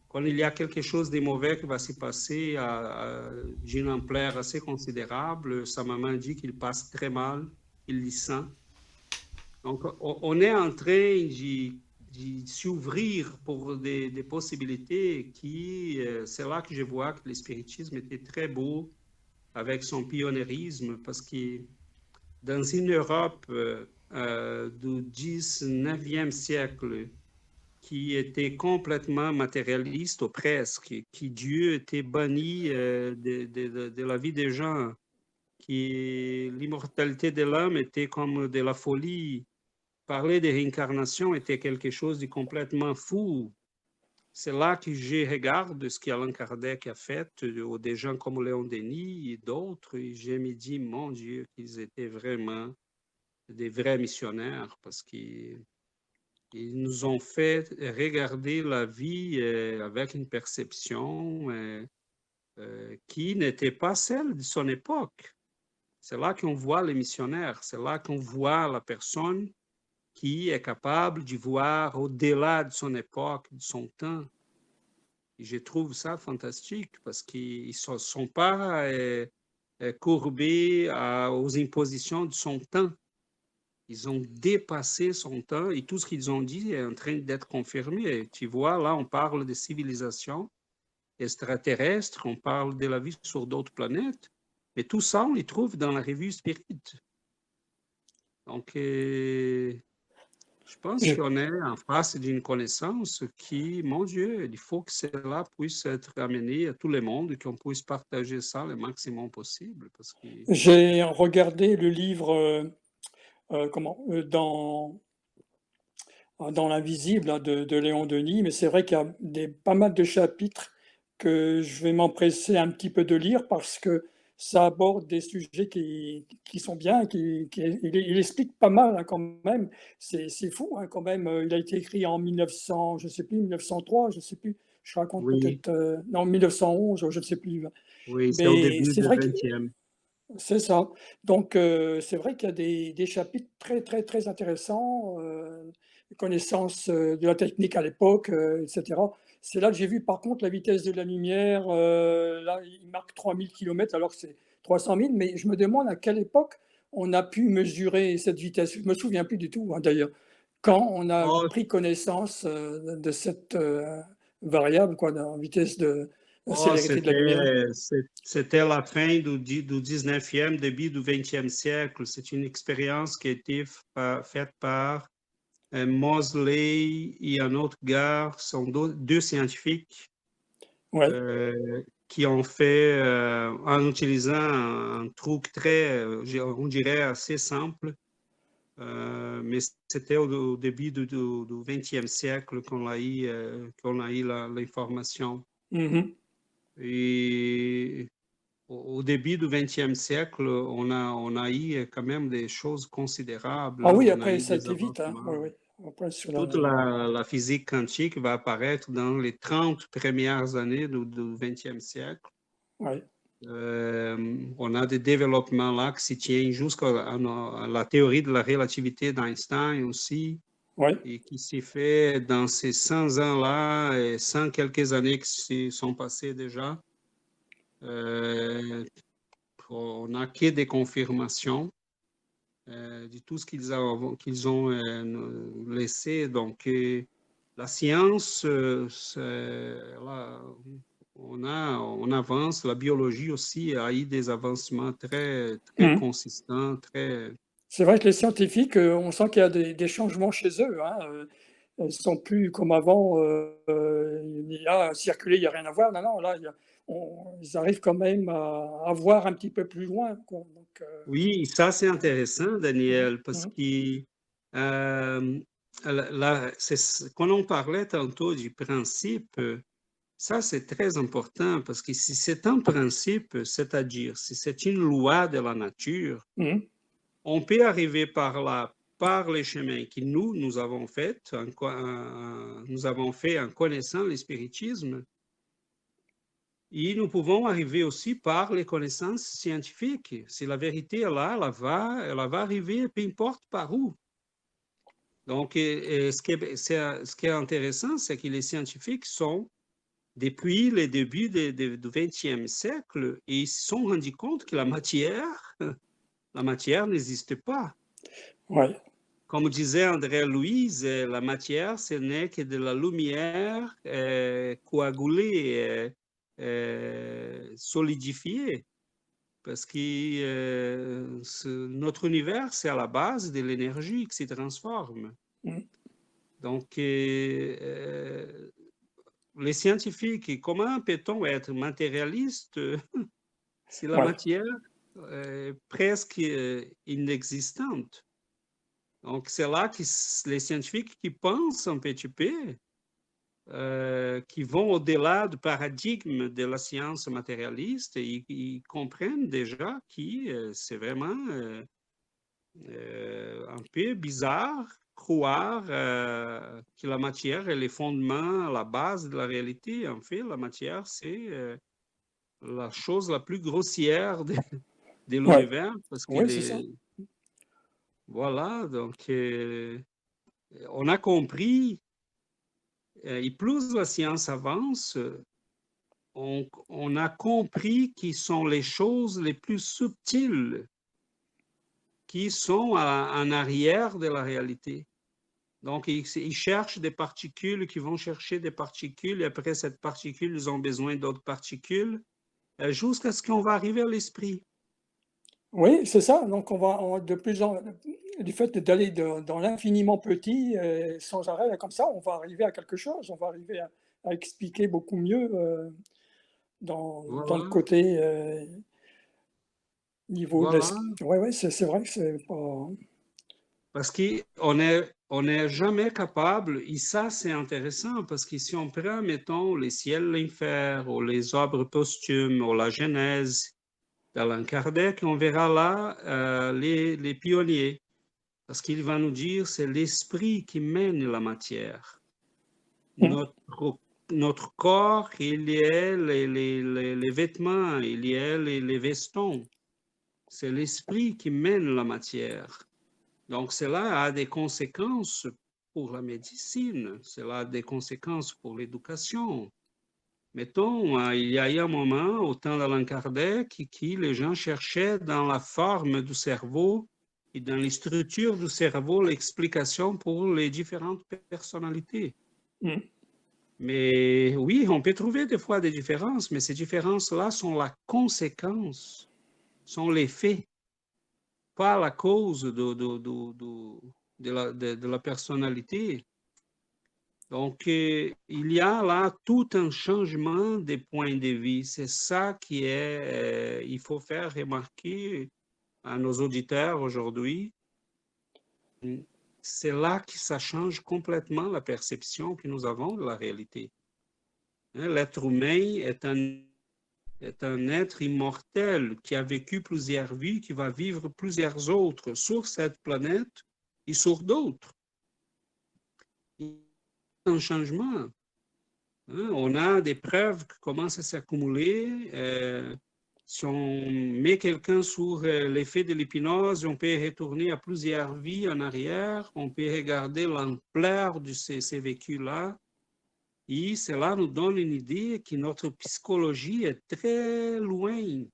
quand il y a quelque chose de mauvais qui va se passer d'une ampleur assez considérable, sa maman dit qu'il passe très mal, il le sent. Donc, on est en train de s'ouvrir pour des possibilités c'est là que je vois que le spiritisme était très beau avec son pionniérisme parce que dans une Europe du 19e siècle qui était complètement matérialiste ou presque, qui Dieu était banni de la vie des gens, qui l'immortalité de l'homme était comme de la folie. Parler de réincarnation était quelque chose de complètement fou. C'est là que je regarde ce qu'Allan Kardec a fait, ou des gens comme Léon Denis et d'autres, et je me dis, mon Dieu, qu'ils étaient vraiment des vrais missionnaires parce qu'ils nous ont fait regarder la vie avec une perception qui n'était pas celle de son époque. C'est là qu'on voit les missionnaires, c'est là qu'on voit la personne qui est capable de voir au-delà de son époque, de son temps. Et je trouve ça fantastique parce qu'ils ne sont pas courbés aux impositions de son temps. Ils ont dépassé son temps et tout ce qu'ils ont dit est en train d'être confirmé. Et tu vois, là, on parle de civilisations extraterrestres, on parle de la vie sur d'autres planètes, mais tout ça, on les trouve dans la revue Spirit. Donc, je pense Je- qu'on est en face d'une connaissance qui, mon Dieu, il faut que cela puisse être amené à tout le monde, qu'on puisse partager ça le maximum possible. Parce que... J'ai regardé le livre dans l'invisible hein, de Léon Denis, mais c'est vrai qu'il y a pas mal de chapitres que je vais m'empresser un petit peu de lire parce que ça aborde des sujets qui sont bien, il explique pas mal hein, quand même. C'est fou hein, quand même. Il a été écrit en 1900, je sais plus, 1903, je sais plus. Je raconte Oui, peut-être, non, 1911, je ne sais plus. oui, c'est au Mais début c'est du vrai que 20e. c'est ça. Donc, c'est vrai qu'il y a des chapitres très, très, très intéressants, connaissance de la technique à l'époque, etc. C'est là que j'ai vu, par contre, la vitesse de la lumière. Là, il marque 3000 km alors que c'est 300 000. Mais je me demande à quelle époque on a pu mesurer cette vitesse. Je me souviens plus du tout, hein, d'ailleurs, quand on a Oh, pris connaissance de cette variable, quoi, de vitesse de la oh, célérité de la lumière. c'était la fin du 19e, début du 20e siècle. C'est une expérience qui a été faite par Moseley et un autre gars, sont deux scientifiques Ouais. qui ont fait, en utilisant un truc très, on dirait, assez simple, mais c'était au début du 20e siècle qu'on a eu l'information. Mhm. Et au début du 20e siècle, on a eu quand même des choses considérables. Ah Hein. oui, On a après, eu ça a des été vite, hein. Oui, avancements. oui. Après, sur Toute la physique quantique va apparaître dans les 30 premières années du 20e siècle. ouais. On a des développements là qui s'y tiennent jusqu'à la théorie de la relativité d'Einstein aussi, Ouais. et qui s'est fait dans ces 100 ans-là, et 100 quelques années qui sont passées déjà. On n'a que des confirmations de tout ce qu'ils ont laissé. Donc, la science, là, on avance. La biologie aussi a eu des avancements très, très Mhm. consistants, très... C'est vrai que les scientifiques, on sent qu'il y a des changements chez eux. Hein. Ils ne sont plus comme avant, il y a circuler, il n'y a rien à voir. Non, non, là, ils arrivent quand même à voir un petit peu plus loin, quoi. Donc, Oui, ça c'est intéressant, Daniel, parce mhm. que euh, quand on parlait tantôt du principe, ça c'est très important parce que si c'est un principe, c'est-à-dire si c'est une loi de la nature, Mhm. on peut arriver par là, par les chemins que nous avons fait, nous avons fait en connaissant le spiritisme, et nous pouvons arriver aussi par les connaissances scientifiques. Si la vérité est là, elle va arriver, peu importe par où. Donc, ce qui est intéressant, c'est que les scientifiques sont, depuis le début du XXe siècle, et ils se sont rendus compte que la matière n'existe pas. Ouais. Comme disait André Louise, la matière, ce n'est que de la lumière coagulée, solidifiée. Parce que notre univers, c'est à la base de l'énergie qui se transforme. Mhm. Donc, les scientifiques, comment peut-on être matérialiste si la Ouais. matière est presque inexistante? Donc, c'est là que les scientifiques qui pensent un petit peu, qui vont au-delà du paradigme de la science matérialiste, et ils comprennent déjà que c'est vraiment un peu bizarre croire que la matière est le fondement, la base de la réalité. En fait, la matière, c'est la chose la plus grossière de Ouais. l'univers parce que Oui, c'est ça. voilà, donc on a compris, et plus la science avance, on a compris qui sont les choses les plus subtiles qui sont en arrière de la réalité. Donc, ils cherchent des particules qui vont chercher des particules, et après cette particule, ils ont besoin d'autres particules, jusqu'à ce qu'on va arriver à l'esprit. Oui, c'est ça. Donc, de plus en du fait d'aller dans l'infiniment petit, sans arrêt, comme ça, on va arriver à quelque chose. On va arriver à expliquer beaucoup mieux dans le Voilà, côté niveau de voilà. Oui, oui, c'est vrai que c'est pas. Parce on n'est jamais capable, et ça c'est intéressant, parce que si on prend, mettons, les ciels, l'enfer, ou les œuvres posthumes, ou la Genèse d'Allan Kardec, on verra là les pionniers. Parce qu'il va nous dire c'est l'esprit qui mène la matière. Notre corps, il y a les vêtements, il y a les vestons. C'est l'esprit qui mène la matière. Donc, cela a des conséquences pour la médecine, cela a des conséquences pour l'éducation. Mettons, il y a eu un moment, au temps d'Allan Kardec, qui les gens cherchaient dans la forme du cerveau et dans les structures du cerveau l'explication pour les différentes personnalités. Mais oui, on peut trouver des fois des différences, mais ces différences-là sont la conséquence, sont les faits, pas la cause de la personnalité. Donc, il y a là tout un changement des points de vue. C'est ça qui est, il faut faire remarquer à nos auditeurs aujourd'hui. C'est là que ça change complètement la perception que nous avons de la réalité. L'être humain est un être immortel qui a vécu plusieurs vies, qui va vivre plusieurs autres sur cette planète et sur d'autres. Il y a un changement. On a des preuves qui commencent à s'accumuler. Si on met quelqu'un sur l'effet de l'hypnose, on peut retourner à plusieurs vies en arrière, on peut regarder l'ampleur de ces vécus-là. Et cela nous donne une idée que notre psychologie est très loin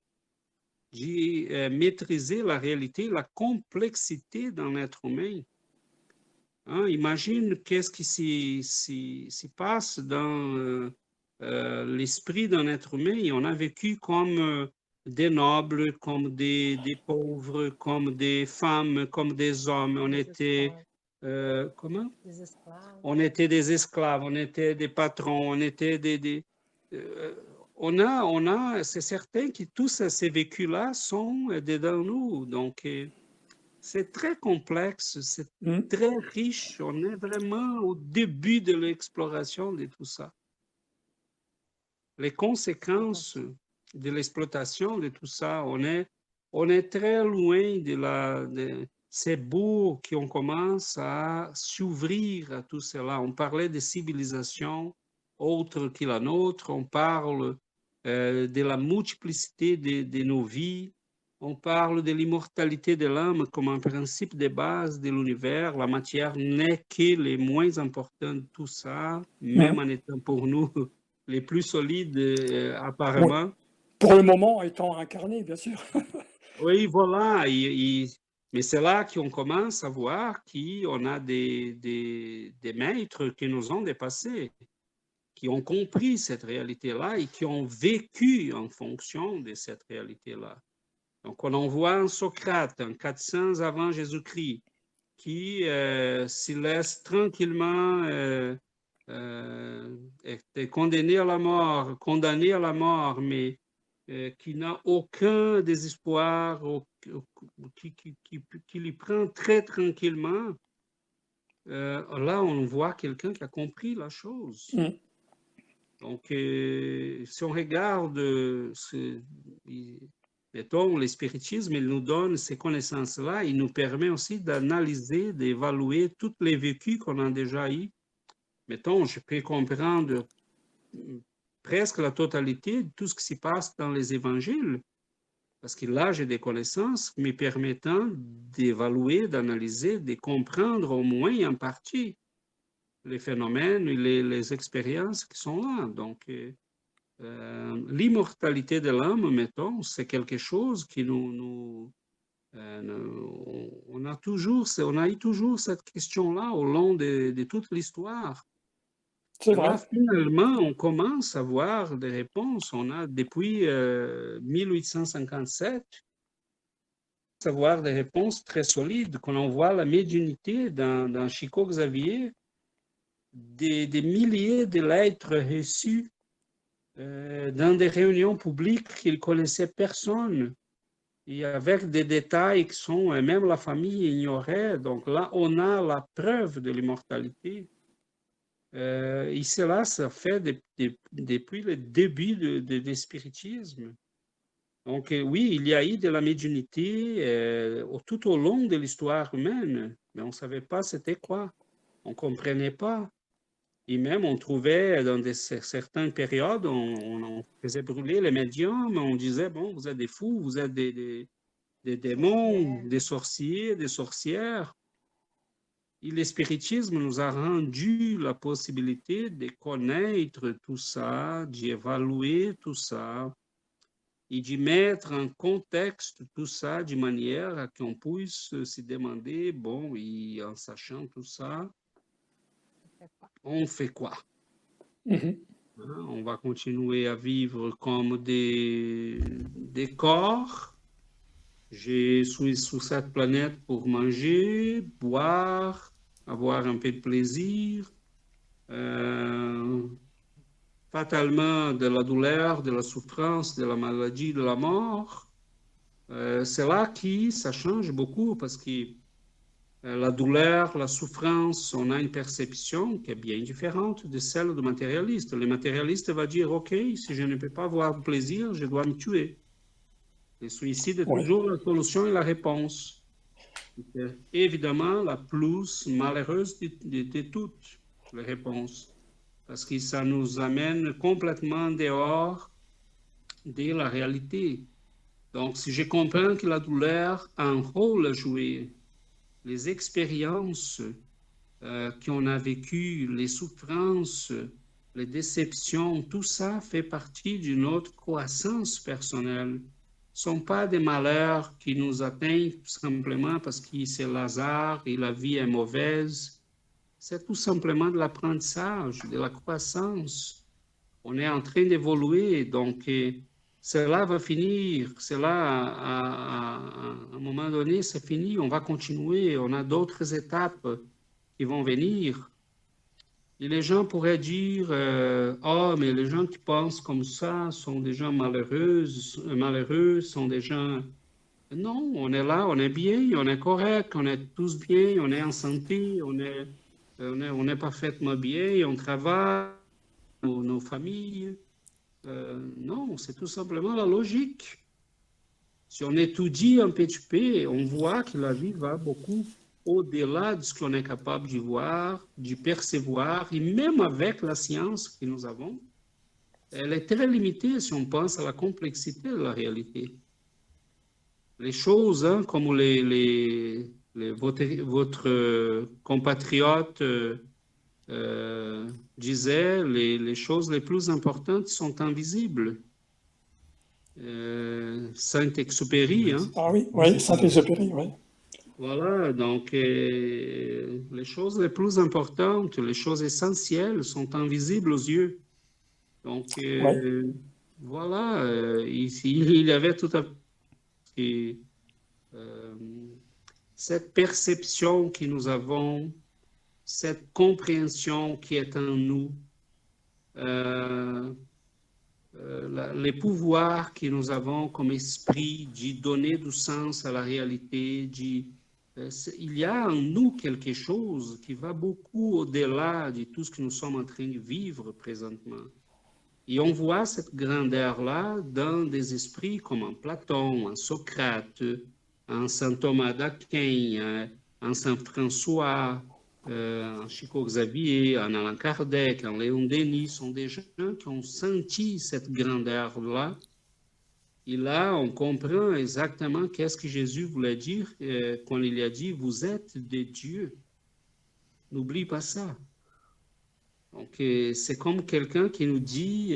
de maîtriser la réalité, la complexité d'un être humain. Imagine qu'est-ce qui s'y passe dans l'esprit d'un être humain. Et on a vécu comme des nobles, comme des pauvres, comme des femmes, comme des hommes. On était, comment? Des esclaves. On était des esclaves, on était des patrons, on était c'est certain que tous ces vécus-là sont dedans nous. Donc, c'est très complexe, c'est très riche. On est vraiment au début de l'exploration de tout ça. Les conséquences de l'exploitation de tout ça, on est très loin de ces beaux qui on commence à s'ouvrir à tout cela. On parlait de civilisations autres que la nôtre, on parle de la multiplicité de nos vies, on parle de l'immortalité de l'âme comme un principe de base de l'univers. La matière n'est que les moins importants de tout ça, même en étant pour nous les plus solides apparemment. Oui. Pour le moment, étant incarné, bien sûr. Oui, voilà. Mais c'est là qu'on commence à voir qu'on a des maîtres qui nous ont dépassés, qui ont compris cette réalité-là et qui ont vécu en fonction de cette réalité-là. Donc, on en voit un Socrate, en 400 avant Jésus-Christ, qui s'y laisse tranquillement être condamné à la mort, mais qui n'a aucun désespoir, qui lui prend très tranquillement. Là, on voit quelqu'un qui a compris la chose. Donc, si on regarde, mettons, le spiritisme, il nous donne ces connaissances-là, il nous permet aussi d'analyser, d'évaluer tous les vécus qu'on a déjà eus. Mettons, je peux comprendre presque la totalité de tout ce qui se passe dans les évangiles, parce que là, j'ai des connaissances me permettant d'évaluer, d'analyser, de comprendre au moins en partie les phénomènes et les expériences qui sont là. Donc, l'immortalité de l'âme, mettons, c'est quelque chose qui on a eu toujours cette question-là au long de toute l'histoire. C'est Là, vrai. finalement, on commence à voir des réponses. On a, depuis 1857, avoir des réponses très solides. Quand on voit la médiumnité dans Chico Xavier, des milliers de lettres reçues dans des réunions publiques qu'il connaissait personne, et avec des détails qui sont, même la famille ignorait. Donc là, on a la preuve de l'immortalité. Et cela, ça fait depuis le début du spiritisme. Donc oui, il y a eu de la médiumnité tout au long de l'histoire humaine, mais on ne savait pas c'était quoi. On ne comprenait pas. Et même, on trouvait dans certaines périodes, on faisait brûler les médiums, on disait, bon, vous êtes des fous, vous êtes des démons, des sorciers, des sorcières. Et le spiritisme nous a rendu la possibilité de connaître tout ça, d'évaluer tout ça et de mettre en contexte tout ça de manière à qu'on puisse se demander, bon, et en sachant tout ça, on fait quoi? Mhm. On va continuer à vivre comme des corps. Je suis sur cette planète pour manger, boire, avoir un peu de plaisir, fatalement de la douleur, de la souffrance, de la maladie, de la mort. C'est là que ça change beaucoup parce que la douleur, la souffrance, on a une perception qui est bien différente de celle du matérialiste. Le matérialiste va dire, OK, si je ne peux pas avoir de plaisir, je dois me tuer. Le suicide est toujours la solution et la réponse. C'est évidemment la plus malheureuse de toutes les réponses, parce que ça nous amène complètement dehors de la réalité. Donc, si je comprends que la douleur a un rôle à jouer, les expériences qu'on a vécues, les souffrances, les déceptions, tout ça fait partie de notre croissance personnelle. Ce ne sont pas des malheurs qui nous atteignent simplement parce que c'est le hasard et la vie est mauvaise. C'est tout simplement de l'apprentissage, de la croissance. On est en train d'évoluer, donc cela va finir. Cela, à un moment donné, c'est fini. On va continuer. On a d'autres étapes qui vont venir. Et les gens pourraient dire, oh, mais les gens qui pensent comme ça sont des gens malheureux, sont des gens... Non, on est là, on est bien, on est correct, on est tous bien, on est en santé, on est parfaitement bien, on travaille, nos familles. Non, c'est tout simplement la logique. Si on étudie un petit peu, on voit que la vie va beaucoup au-delà de ce qu'on est capable de voir, de percevoir, et même avec la science que nous avons, elle est très limitée si on pense à la complexité de la réalité. Les choses, hein, comme votre compatriote disait, les choses les plus importantes sont invisibles. Saint-Exupéry, hein? Ah oui, oui, Saint-Exupéry, oui. Voilà, donc les choses les plus importantes, les choses essentielles sont invisibles aux yeux. Donc voilà, il y avait tout à fait cette perception que nous avons, cette compréhension qui est en nous, les pouvoirs que nous avons comme esprit de donner du sens à la réalité, il y a en nous quelque chose qui va beaucoup au-delà de tout ce que nous sommes en train de vivre présentement. Et on voit cette grandeur-là dans des esprits comme en Platon, en Socrate, en Saint Thomas d'Aquin, en Saint François, en Chico Xavier, en Allan Kardec, en Léon Denis, sont des gens qui ont senti cette grandeur-là. Et là, on comprend exactement qu'est-ce que Jésus voulait dire quand il a dit « Vous êtes des dieux ». N'oublie pas ça. Donc, c'est comme quelqu'un qui nous dit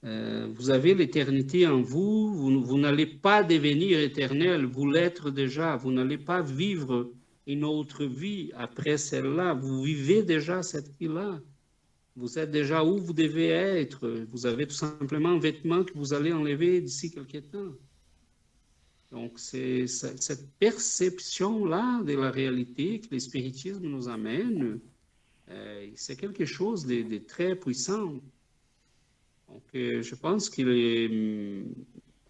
Vous avez l'éternité en vous, vous n'allez pas devenir éternel, vous l'êtes déjà, vous n'allez pas vivre une autre vie après celle-là, vous vivez déjà cette vie-là. Vous êtes déjà où vous devez être, vous avez tout simplement un vêtement que vous allez enlever d'ici quelques temps. Donc, c'est cette perception-là de la réalité que le spiritisme nous amène, c'est quelque chose de très puissant. Donc, je pense qu'il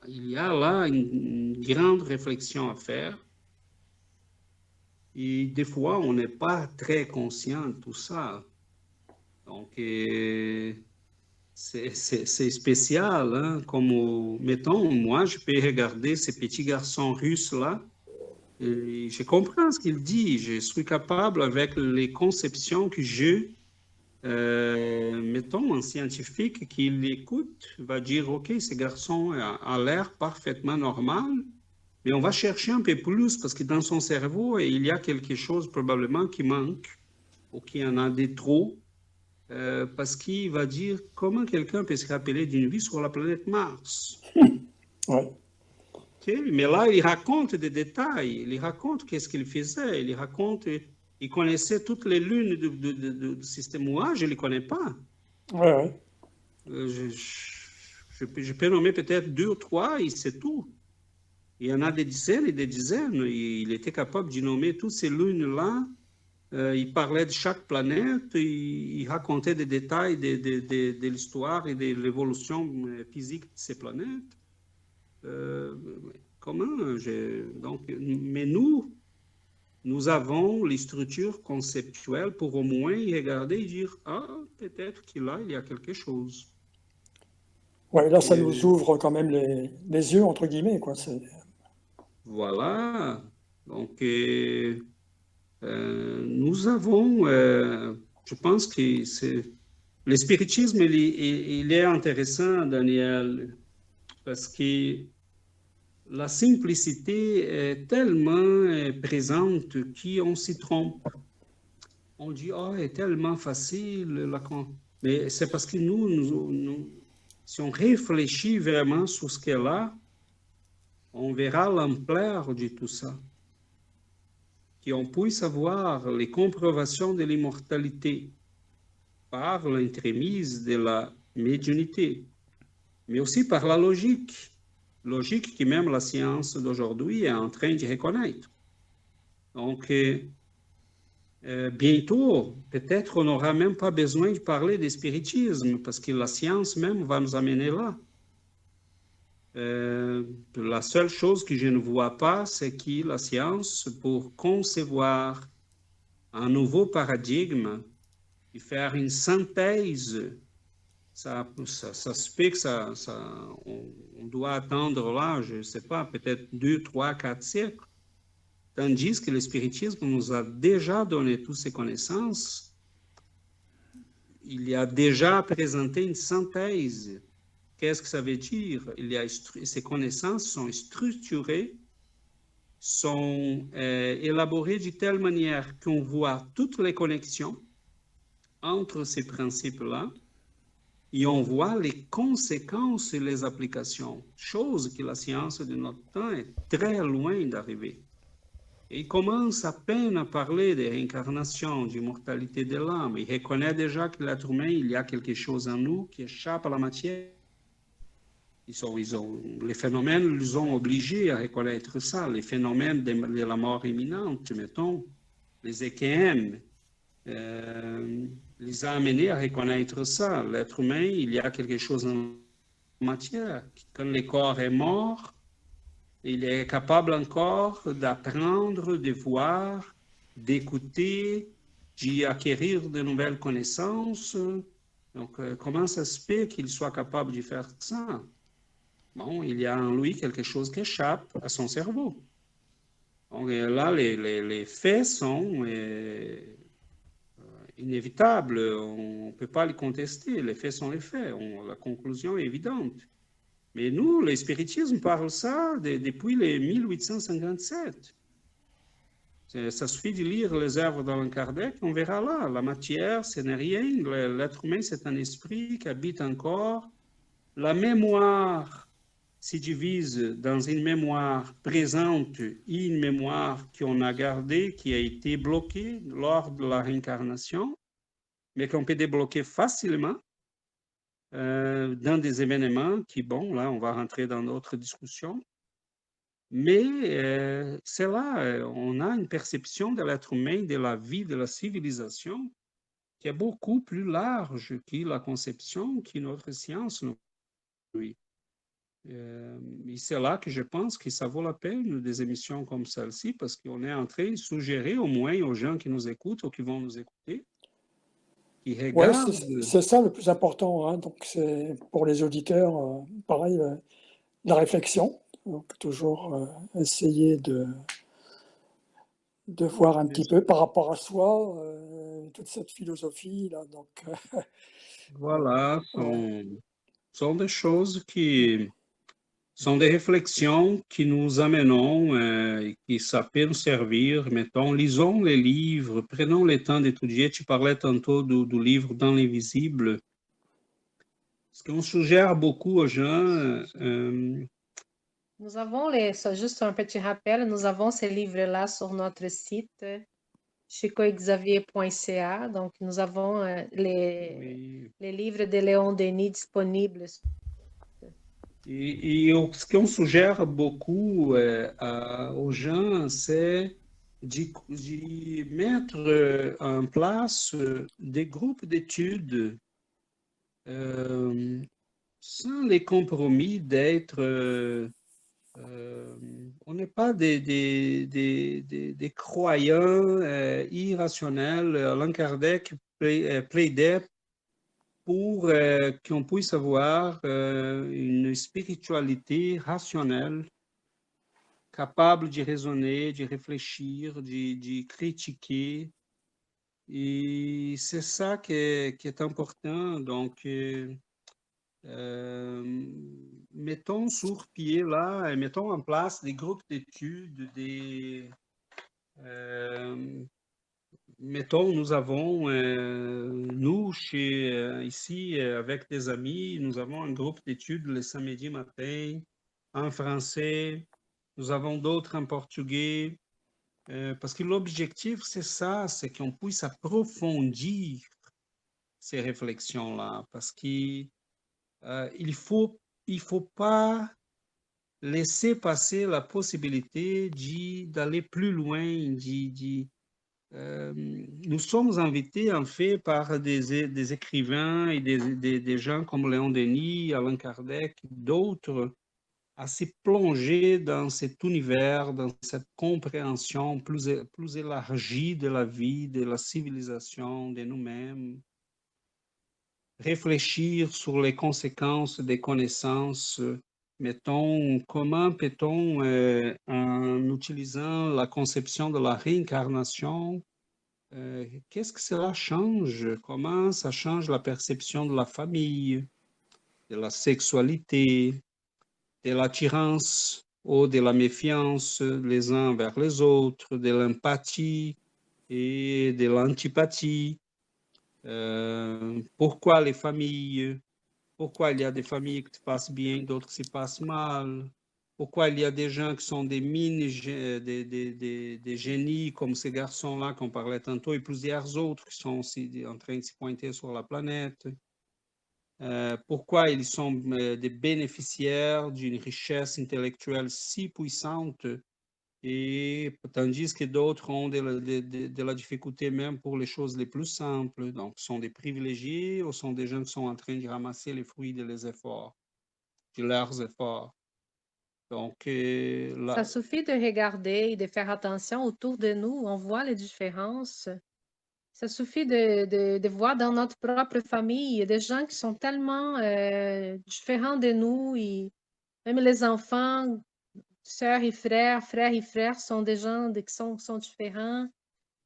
y a là une grande réflexion à faire. Et des fois, on n'est pas très conscient de tout ça. Donc, c'est spécial, hein? Comme, mettons, moi, je peux regarder ces petits garçons russes-là, et je comprends ce qu'il dit, je suis capable, avec les conceptions que j'ai, mettons, un scientifique qui l'écoute va dire, OK, ce garçon a l'air parfaitement normal, mais on va chercher un peu plus, parce que dans son cerveau, il y a quelque chose probablement qui manque, ou qu'il y en a des trop, parce qu'il va dire comment quelqu'un peut se rappeler d'une vie sur la planète Mars. Ouais. Okay? Mais là, il raconte des détails, il raconte qu'est-ce qu'il faisait, il raconte, il connaissait toutes les lunes du système OA, je ne les connais pas. Ouais. Je peux nommer peut-être 2 ou 3, et c'est tout. Il y en a des dizaines et des dizaines, il était capable de nommer toutes ces lunes-là. Il parlait de chaque planète, il racontait des détails de l'histoire et de l'évolution physique de ces planètes. Mais nous avons les structures conceptuelles pour au moins y regarder et dire « Ah, peut-être qu'il y a quelque chose ». Ouais, là, ça nous ouvre quand même les yeux, entre guillemets, quoi. Voilà. Donc, nous avons, je pense que le spiritisme, il est intéressant, Daniel, parce que la simplicité est tellement présente qu'on s'y trompe. On dit, oh, c'est tellement facile. Mais c'est parce que nous, si on réfléchit vraiment sur ce qu'est là, on verra l'ampleur de tout ça. Qu'on puisse avoir les comprobations de l'immortalité par l'entremise de la médiumnité, mais aussi par la logique que même la science d'aujourd'hui est en train de reconnaître. Donc, bientôt, peut-être on n'aura même pas besoin de parler de spiritisme, parce que la science même va nous amener là. La seule chose que je ne vois pas, c'est que la science, pour concevoir un nouveau paradigme et faire une synthèse, ça se peut que on doit attendre là, je ne sais pas, peut-être 2, 3, 4 siècles. Tandis que le spiritisme nous a déjà donné toutes ces connaissances, il y a déjà présenté une synthèse. Qu'est-ce que ça veut dire? Ces connaissances sont structurées, sont élaborées de telle manière qu'on voit toutes les connexions entre ces principes-là et on voit les conséquences et les applications, chose que la science de notre temps est très loin d'arriver. Il commence à peine à parler de réincarnation, d'immortalité de l'âme. Il reconnaît déjà que l'être humain, il y a quelque chose en nous qui échappe à la matière. Les phénomènes les ont obligés à reconnaître ça. Les phénomènes de la mort imminente, mettons, les EKM, les a amenés à reconnaître ça. L'être humain, il y a quelque chose en matière. Quand le corps est mort, il est capable encore d'apprendre, de voir, d'écouter, d'y acquérir de nouvelles connaissances. Donc, comment ça se fait qu'il soit capable de faire ça? Bon, il y a en lui quelque chose qui échappe à son cerveau. Donc là, les faits sont inévitables. On ne peut pas les contester. Les faits sont les faits. La conclusion est évidente. Mais nous, le spiritisme parle ça depuis les 1857. Ça suffit de lire les œuvres d'Allan Kardec, on verra là. La matière, ce n'est rien. L'être humain, c'est un esprit qui habite un corps La mémoire se divise dans une mémoire présente et une mémoire qu'on a gardée, qui a été bloquée lors de la réincarnation, mais qu'on peut débloquer facilement dans des événements qui, bon, là, on va rentrer dans d'autres discussions. Mais c'est là, on a une perception de l'être humain, de la vie, de la civilisation, qui est beaucoup plus large que la conception que notre science nous produit. Et c'est là que je pense que ça vaut la peine des émissions comme celle-ci, parce qu'on est en train de suggérer au moins aux gens qui nous écoutent ou qui vont nous écouter, qui Ouais, regardent. c'est ça le plus important, hein. Donc, c'est pour les auditeurs, pareil, la réflexion. Donc, toujours essayer de voir un petit peu par rapport à soi, toute cette philosophie-là. Donc, Voilà, ouais. sont des choses qui sont des réflexions qui nous amènent et qui ça peut nous servir. Mettons, lisons les livres, prenons le temps d'étudier. Tu parlais tantôt du livre Dans l'invisible. Ce qu'on suggère beaucoup aux gens, Nous avons ça, juste un petit rappel, nous avons ces livres-là sur notre site chicoexavier.ca. Donc, nous avons oui, les livres de Léon Denis disponibles. ce qu'on suggère beaucoup aux gens, c'est d'y mettre en place des groupes d'études euh, sans les compromis d'être... on n'est pas des croyants irrationnels. Allan Kardec plaidait pour qu'on puisse avoir une spiritualité rationnelle, capable de raisonner, de réfléchir, de critiquer. Et c'est ça qui est important. Donc, mettons sur pied là, et mettons en place des groupes d'études, mettons, nous avons, nous, ici, avec des amis, nous avons un groupe d'études le samedi matin en français. Nous avons d'autres en portugais. Parce que l'objectif, c'est ça, c'est qu'on puisse approfondir ces réflexions-là. Parce qu'il il faut pas laisser passer la possibilité d'aller plus loin, nous sommes invités en fait par des écrivains et des gens comme Léon Denis, Allan Kardec, d'autres, à se plonger dans cet univers, dans cette compréhension plus élargie de la vie, de la civilisation, de nous-mêmes, réfléchir sur les conséquences des connaissances. Mettons, comment peut-on, en utilisant la conception de la réincarnation, qu'est-ce que cela change? Comment ça change la perception de la famille, de la sexualité, de l'attirance ou de la méfiance les uns vers les autres, de l'empathie et de l'antipathie? Pourquoi les familles? Pourquoi il y a des familles qui se passent bien, d'autres qui se passent mal? Pourquoi il y a des gens qui sont des mines, des génies comme ces garçons-là qu'on parlait tantôt, et plusieurs autres qui sont aussi en train de se pointer sur la planète? Pourquoi ils sont des bénéficiaires d'une richesse intellectuelle si puissante, et tandis que d'autres ont de la difficulté même pour les choses les plus simples? Donc, sont des privilégiés ou sont des gens qui sont en train de ramasser les fruits de leurs efforts? Donc, Ça là, suffit de regarder et de faire attention autour de nous, on voit les différences. Ça suffit de voir dans notre propre famille, il y a des gens qui sont tellement différents de nous, et même les enfants, sœurs et frères et frères sont des gens sont différents,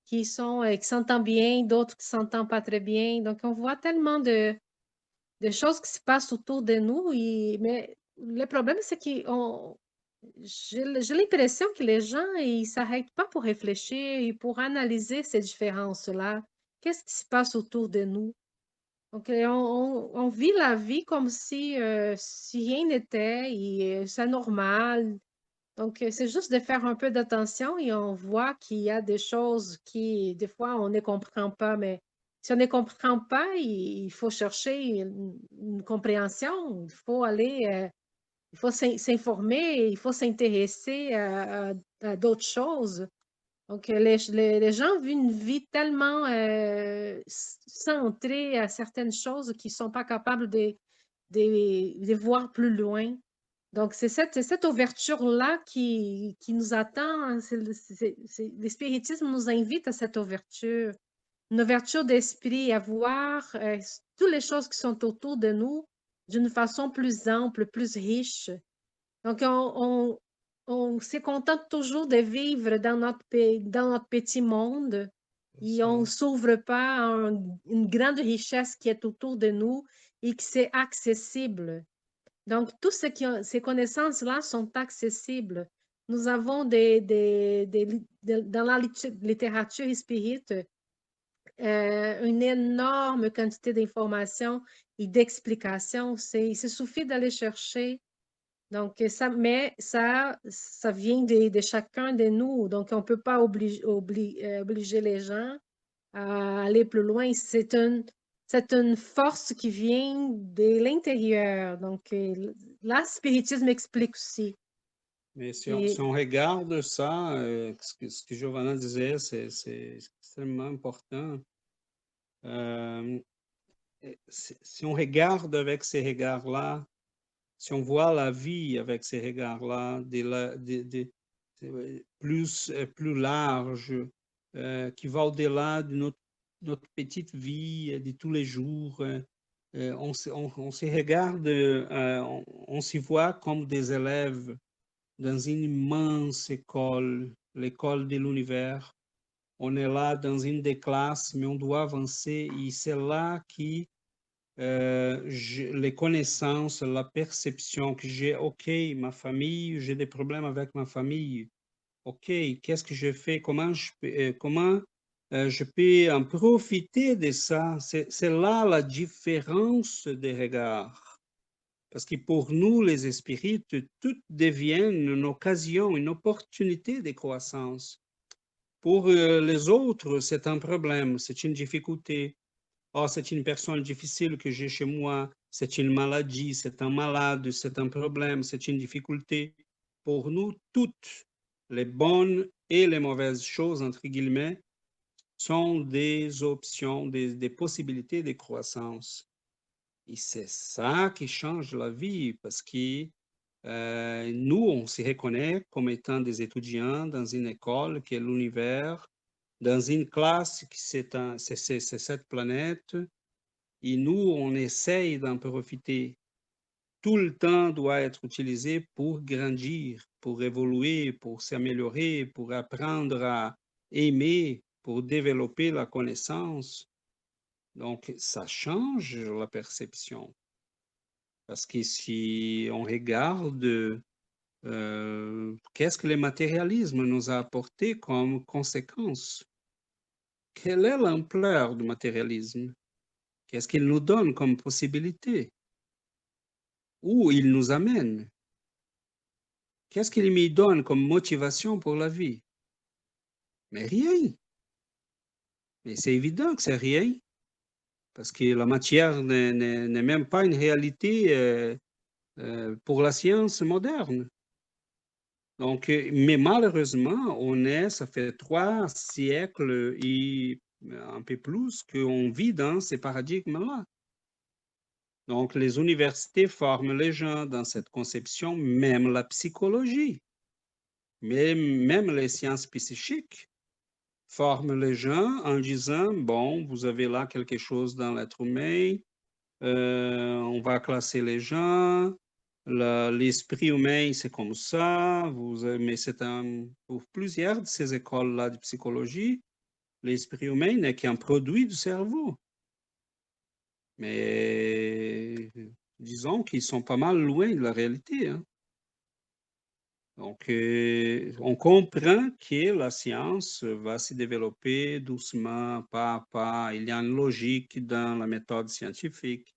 qui s'entendent bien, d'autres qui s'entendent pas très bien. Donc, on voit tellement de choses qui se passent autour de nous, mais le problème, c'est que j'ai l'impression que les gens, ils s'arrêtent pas pour réfléchir et pour analyser ces différences-là. Qu'est-ce qui se passe autour de nous? Donc, on vit la vie comme si rien n'était et c'est normal. Donc, c'est juste de faire un peu d'attention et on voit qu'il y a des choses qui, des fois, on ne comprend pas. Mais si on ne comprend pas, il faut chercher une compréhension. Il faut s'informer, il faut s'intéresser à d'autres choses. Donc, les gens vivent une vie tellement centrée à certaines choses qu'ils ne sont pas capables de voir plus loin. Donc, c'est cette ouverture-là qui nous attend, hein. Le spiritisme nous invite à cette ouverture, une ouverture d'esprit, à voir toutes les choses qui sont autour de nous d'une façon plus ample, plus riche. Donc, on se contente toujours de vivre dans notre petit monde et on ne s'ouvre pas à une grande richesse qui est autour de nous et qui c'est accessible. Donc, toutes ces connaissances-là sont accessibles. Nous avons dans la littérature spirite une énorme quantité d'informations et d'explications. Il se suffit d'aller chercher. Donc, ça vient de chacun de nous. Donc, on ne peut pas obliger les gens à aller plus loin. C'est une force qui vient de l'intérieur. Donc, là, le spiritisme explique aussi. Mais si Et on regarde ça, ce que Giovanna disait, c'est extrêmement important. Si on regarde avec ces regards-là, si on voit la vie avec ces regards-là, plus large, qui va au-delà de notre petite vie de tous les jours, on se regarde, on s'y voit comme des élèves dans une immense école, l'école de l'univers. On est là dans une des classes, mais on doit avancer et c'est là que les connaissances, la perception que j'ai, OK, ma famille, j'ai des problèmes avec ma famille. OK, qu'est-ce que je fais? Comment je peux en profiter de ça? C'est là la différence des regards. Parce que pour nous, les esprits, tout devient une occasion, une opportunité de croissance. Pour les autres, c'est un problème, c'est une difficulté. Oh, c'est une personne difficile que j'ai chez moi, c'est une maladie, c'est un malade, c'est un problème, c'est une difficulté. Pour nous, toutes les bonnes et les mauvaises choses, entre guillemets, sont des options, des possibilités de croissance. Et c'est ça qui change la vie parce que nous, on se reconnaît comme étant des étudiants dans une école qui est l'univers, dans une classe qui c'est cette planète, et nous, on essaye d'en profiter. Tout le temps doit être utilisé pour grandir, pour évoluer, pour s'améliorer, pour apprendre à aimer, pour développer la connaissance. Donc, ça change la perception. Parce que si on regarde qu'est-ce que le matérialisme nous a apporté comme conséquence, quelle est l'ampleur du matérialisme? Qu'est-ce qu'il nous donne comme possibilité? Où il nous amène? Qu'est-ce qu'il me donne comme motivation pour la vie? Mais rien. Mais c'est évident que c'est rien, parce que la matière n'est même pas une réalité pour la science moderne. Donc, mais malheureusement, ça fait 3 siècles et un peu plus qu'on vit dans ces paradigmes-là. Donc, les universités forment les gens dans cette conception, même la psychologie, même les sciences psychiques forment les gens en disant, bon, vous avez là quelque chose dans l'être humain, on va classer les gens, l'esprit humain, c'est comme ça, mais pour plusieurs de ces écoles-là de psychologie, l'esprit humain n'est qu'un produit du cerveau. Mais disons qu'ils sont pas mal loin de la réalité, hein. Donc, on comprend que la science va se développer doucement, pas à pas. Il y a une logique dans la méthode scientifique.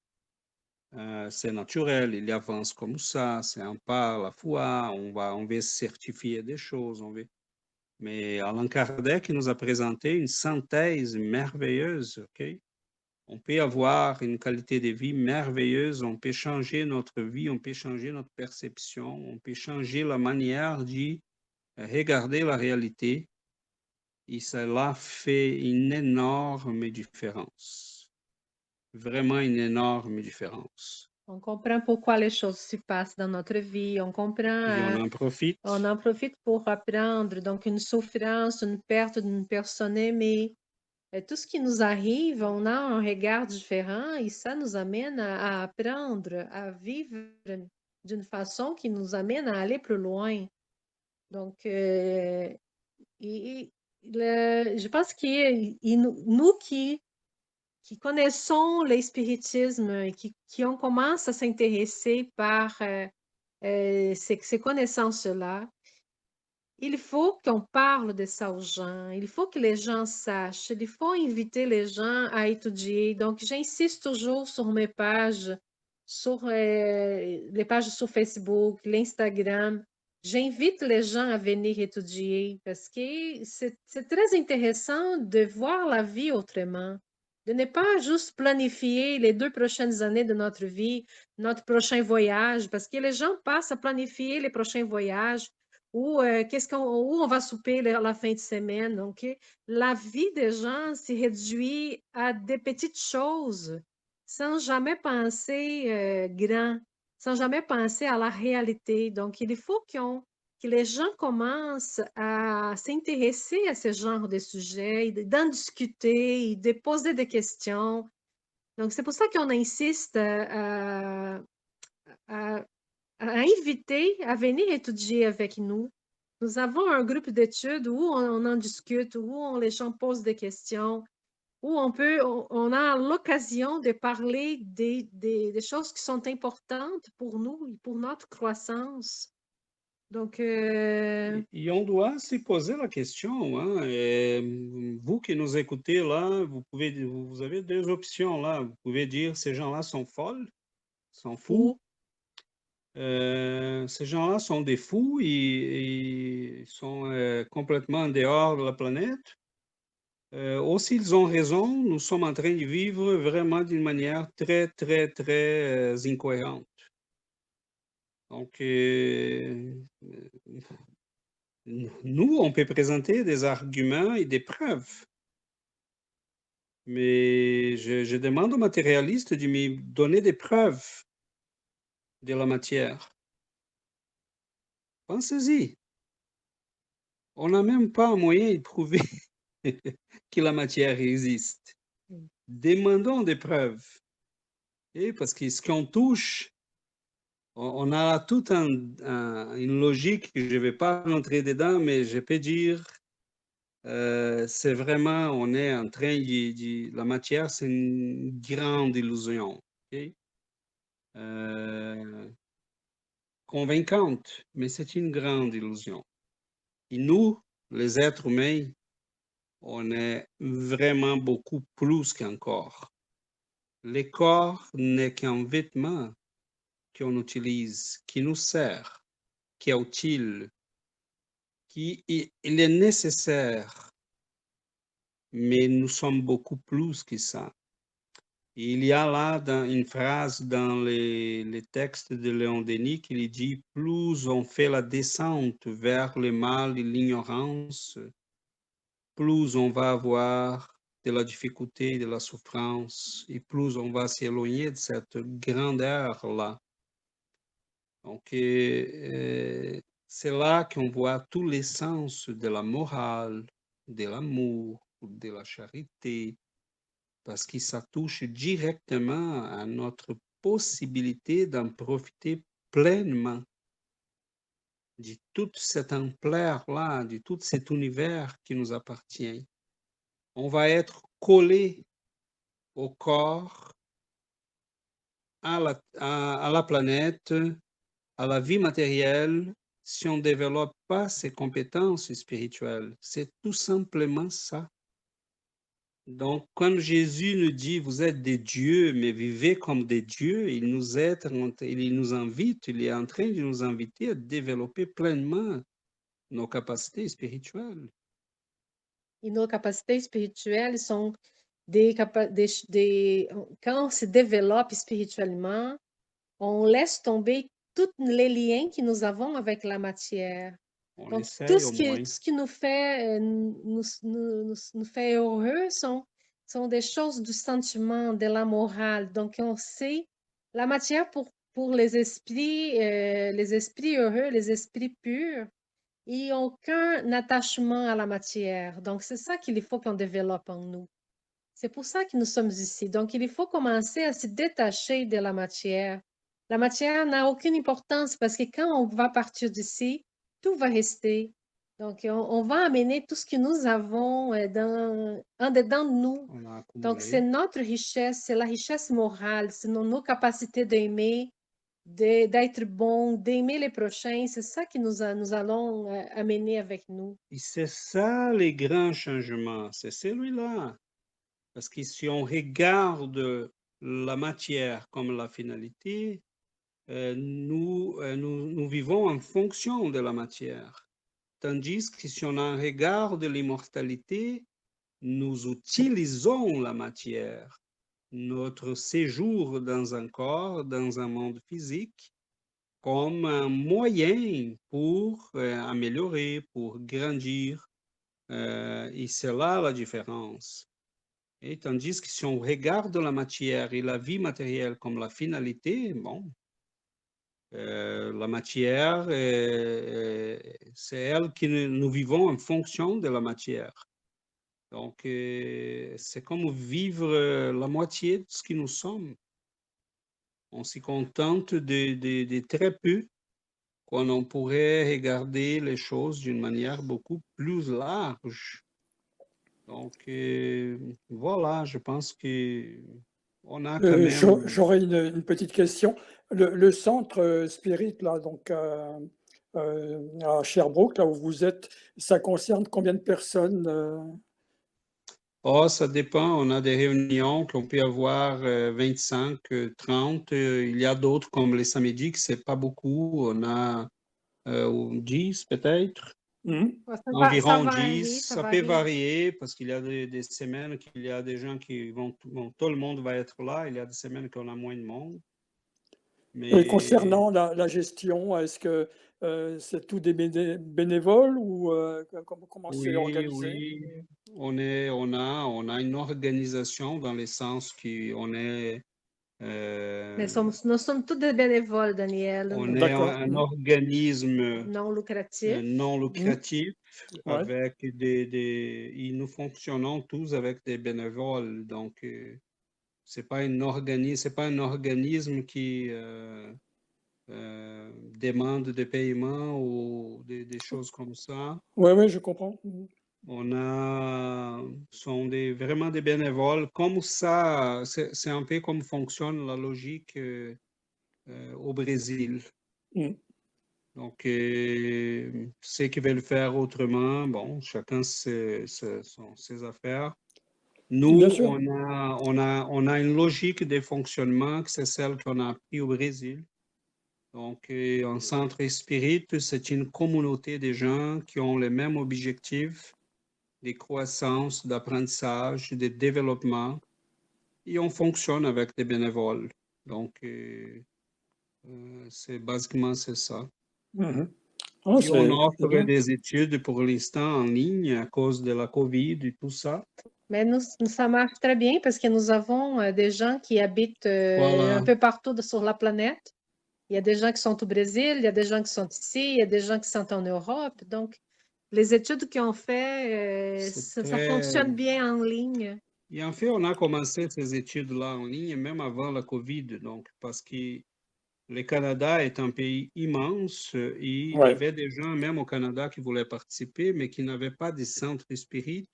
C'est naturel, il avance comme ça, c'est un pas à la fois. On veut certifier des choses. Mais Allan Kardec nous a présenté une synthèse merveilleuse, OK? On peut avoir une qualité de vie merveilleuse, on peut changer notre vie, on peut changer notre perception, on peut changer la manière de regarder la réalité, et cela fait une énorme différence, vraiment une énorme différence. On comprend pourquoi les choses se passent dans notre vie, on comprend, Et on en profite. on en profite pour apprendre. Donc, une souffrance, une perte d'une personne aimée, tout ce qui nous arrive, on a un regard différent et ça nous amène à apprendre, à vivre d'une façon qui nous amène à aller plus loin. Donc, je pense que nous qui connaissons le spiritisme et on commence à s'intéresser par ces connaissances-là, il faut qu'on parle de ça aux gens, il faut que les gens sachent, il faut inviter les gens à étudier. Donc, j'insiste toujours sur mes pages, sur les pages sur Facebook, l'Instagram. J'invite les gens à venir étudier parce que c'est très intéressant de voir la vie autrement, de ne pas juste planifier les 2 prochaines années de notre vie, notre prochain voyage, parce que les gens passent à planifier les prochains voyages ou où on va souper la fin de semaine. Donc, la vie des gens s'est réduite à des petites choses sans jamais penser grand, sans jamais penser à la réalité. Donc, il faut que les gens commencent à s'intéresser à ce genre de sujets, d'en discuter, de poser des questions. Donc, c'est pour ça qu'on insiste à inviter à venir étudier avec nous. Nous avons un groupe d'études où on en discute, où les gens posent des questions, où on a l'occasion de parler des choses qui sont importantes pour nous et pour notre croissance. Donc, Et on doit se poser la question, hein, vous qui nous écoutez là, vous avez deux options là. Vous pouvez dire ces gens-là sont folles, sont fous. ou Ces gens-là sont des fous et sont complètement en dehors de la planète. Ou s'ils ont raison, nous sommes en train de vivre vraiment d'une manière très, très, très incohérente. Donc, nous, on peut présenter des arguments et des preuves, mais je demande aux matérialistes de me donner des preuves de la matière. Pensez-y. On n'a même pas un moyen de prouver que la matière existe. Demandons des preuves. Et parce que ce qu'on touche, on a toute une logique que je ne vais pas entrer dedans, mais je peux dire, c'est vraiment, on est en train la matière, c'est une grande illusion. OK? Convaincante, mais c'est une grande illusion. Et nous, les êtres humains, on est vraiment beaucoup plus qu'un corps. Le corps n'est qu'un vêtement qu'on utilise, qui nous sert, qui est utile, il est nécessaire, mais nous sommes beaucoup plus que ça. Il y a là une phrase dans les textes de Léon Denis qui dit « Plus on fait la descente vers le mal et l'ignorance, plus on va avoir de la difficulté, de la souffrance, et plus on va s'éloigner de cette grandeur-là. » Donc, c'est là qu'on voit tout l'essence de la morale, de l'amour, de la charité, parce que ça touche directement à notre possibilité d'en profiter pleinement de toute cette ampleur-là, de tout cet univers qui nous appartient. On va être collé au corps, à la planète, à la vie matérielle, si on ne développe pas ces compétences spirituelles. C'est tout simplement ça. Donc, quand Jésus nous dit, vous êtes des dieux, mais vivez comme des dieux, il nous invite, il est en train de nous inviter à développer pleinement nos capacités spirituelles. Et nos capacités spirituelles sont quand on se développe spirituellement, on laisse tomber tous les liens que nous avons avec la matière. On Donc, essaye au moins. tout ce qui nous fait, nous fait heureux sont des choses du sentiment, de la morale. Donc, on sait la matière pour les esprits heureux, les esprits purs, ils n'ont aucun attachement à la matière. Donc, c'est ça qu'il faut qu'on développe en nous. C'est pour ça que nous sommes ici. Donc, il faut commencer à se détacher de la matière. La matière n'a aucune importance parce que quand on va partir d'ici, tout va rester. Donc, on va amener tout ce que nous avons en dedans de nous. On a Donc, c'est accumulé. notre richesse, c'est la richesse morale, c'est nos capacités d'aimer, d'être bon, d'aimer les prochains. C'est ça que nous allons amener avec nous. Et c'est ça les grands changements, c'est celui-là. Parce que si on regarde la matière comme la finalité, nous vivons en fonction de la matière. Tandis que si on en regarde l'immortalité, nous utilisons la matière, notre séjour dans un corps, dans un monde physique, comme un moyen pour améliorer, pour grandir. Et c'est là la différence. Et tandis que si on regarde la matière et la vie matérielle comme la finalité, bon, la matière, c'est elle que nous vivons en fonction de la matière. Donc, c'est comme vivre la moitié de ce que nous sommes. On s'y contente de très peu, quand on pourrait regarder les choses d'une manière beaucoup plus large. Donc, voilà, je pense que on a quand même... J'aurais une petite question. Le centre Spirit, là, donc à Sherbrooke, là où vous êtes, ça concerne combien de personnes? Oh, ça dépend. On a des réunions qu'on peut avoir 25, 30. Il y a d'autres comme les samedis, que c'est pas beaucoup. On a 10 peut-être. Environ Ça 10. varie, Ça peut varier parce qu'il y a des semaines qu'il y a des gens qui vont, tout le monde va être là. Il y a des semaines qu'on a moins de monde. Et concernant la gestion, est-ce que c'est tout des bénévoles ou comment c'est organisé? Oui, on a une organisation dans le sens qu'on est... Mais nous sommes tous des bénévoles, Daniel, on est D'accord. un organisme non lucratifs. non lucratif Ouais. avec nous fonctionnons tous avec des bénévoles. Donc, c'est pas un organisme qui demande des paiements ou des choses comme ça. Oui, je comprends. Sont vraiment des bénévoles. Comme ça, c'est un peu comme fonctionne la logique au Brésil. Donc, ceux qui veulent faire autrement, bon, chacun ses affaires. Nous, Bien sûr. on a une logique de fonctionnement que c'est celle qu'on a appris au Brésil. Donc, un centre spirit, c'est une communauté de gens qui ont les mêmes objectifs de croissance, d'apprentissage, de développement. Et on fonctionne avec des bénévoles. Donc, c'est basiquement c'est ça. Oh, Et on offre bien. des études pour l'instant en ligne à cause de la COVID et tout ça. Mais ça marche très bien parce que nous avons des gens qui habitent Voilà. un peu partout sur la planète. Il y a des gens qui sont au Brésil, il y a des gens qui sont ici, il y a des gens qui sont en Europe. Donc, les études qu'on fait, ça fonctionne bien en ligne. Et en fait, on a commencé ces études-là en ligne même avant la COVID, donc, parce que le Canada est un pays immense et il y avait des gens, même au Canada, qui voulaient participer, mais qui n'avaient pas de centre spirit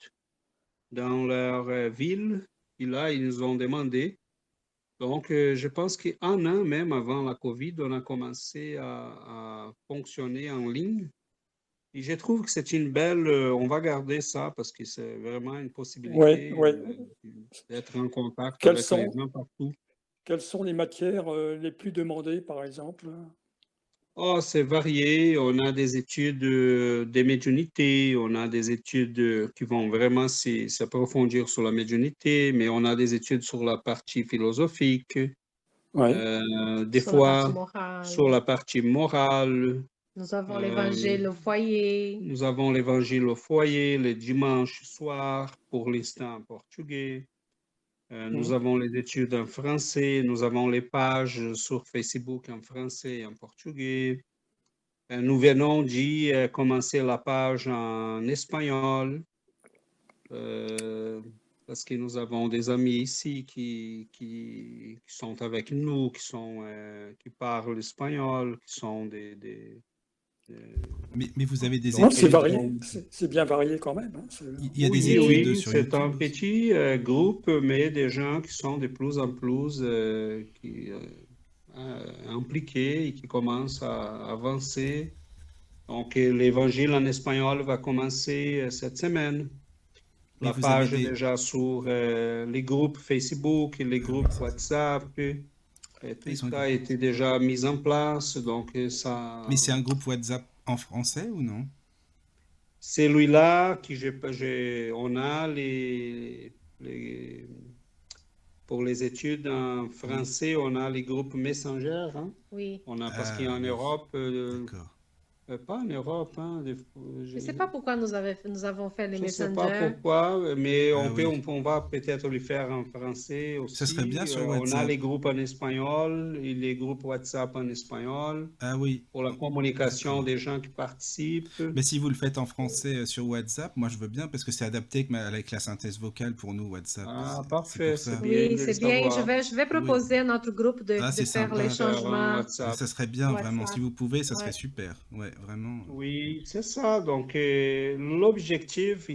dans leur ville. Et là, ils nous ont demandé. Donc, je pense qu'un an même avant la COVID, on a commencé à fonctionner en ligne. Et je trouve que c'est une belle, on va garder ça parce que c'est vraiment une Oui, possibilité oui. d'être en contact Quelles avec les sont, gens partout. quelles sont les matières les plus demandées, par exemple? Oh, c'est varié. On a des études des médiumnités, on a des études qui vont vraiment s'approfondir sur la médiumnité, mais on a des études sur la partie philosophique, Oui. des Sur la partie fois sur morale. la partie morale. Nous avons Euh, l'évangile au foyer. Nous avons l'évangile au foyer les dimanches soirs, pour l'instant en portugais. Nous Mhm. avons les études en français, nous avons les pages sur Facebook en français et en portugais. Nous venons d'y commencer la page en espagnol euh, parce que nous avons des amis ici qui sont avec nous, qui parlent espagnol, qui sont Mais vous avez des Non, donc c'est ils études, varié, sont. c'est bien varié quand même, hein. il y a des Oui, études oui, sur c'est un YouTube aussi. petit groupe, mais des gens qui sont de plus en plus impliqués et qui commencent à avancer. Donc, l'évangile en espagnol va commencer cette semaine. Mais La vous avez page est des... déjà sur les groupes Facebook et les Ah oui, groupes c'est ça. WhatsApp. Ah, Tout ils ont un ça a groupe été WhatsApp. déjà mis en place. Donc, Mais c'est un groupe WhatsApp en français ou non? celui-là, on a pour les études en Oui. français, on a les groupes Messenger, hein. Oui. On a, parce Ah qu'en oui, Europe, d'accord. pas en Europe, hein, Je ne sais pas pourquoi nous avons fait les je ne sais pas messengers. pourquoi, mais Ah oui. on va peut-être le faire en français Ça serait bien aussi. sur On a WhatsApp. les groupes en espagnol et les groupes WhatsApp en espagnol Ah oui, pour la communication d'accord. des gens qui participent. Mais si vous le faites en français sur WhatsApp, moi je veux bien parce que c'est adapté avec la synthèse vocale pour nous, WhatsApp. Ah, C'est pour parfait, c'est ça. bien Oui, de le c'est bien. savoir. Je vais Oui. proposer à notre groupe Ah, de c'est faire les sympa. Faire un changements WhatsApp. Ça serait bien, vraiment. Si WhatsApp. vous pouvez, ça serait Ouais. super. Ouais, vraiment. Oui, c'est ça. Donc, l'objectif,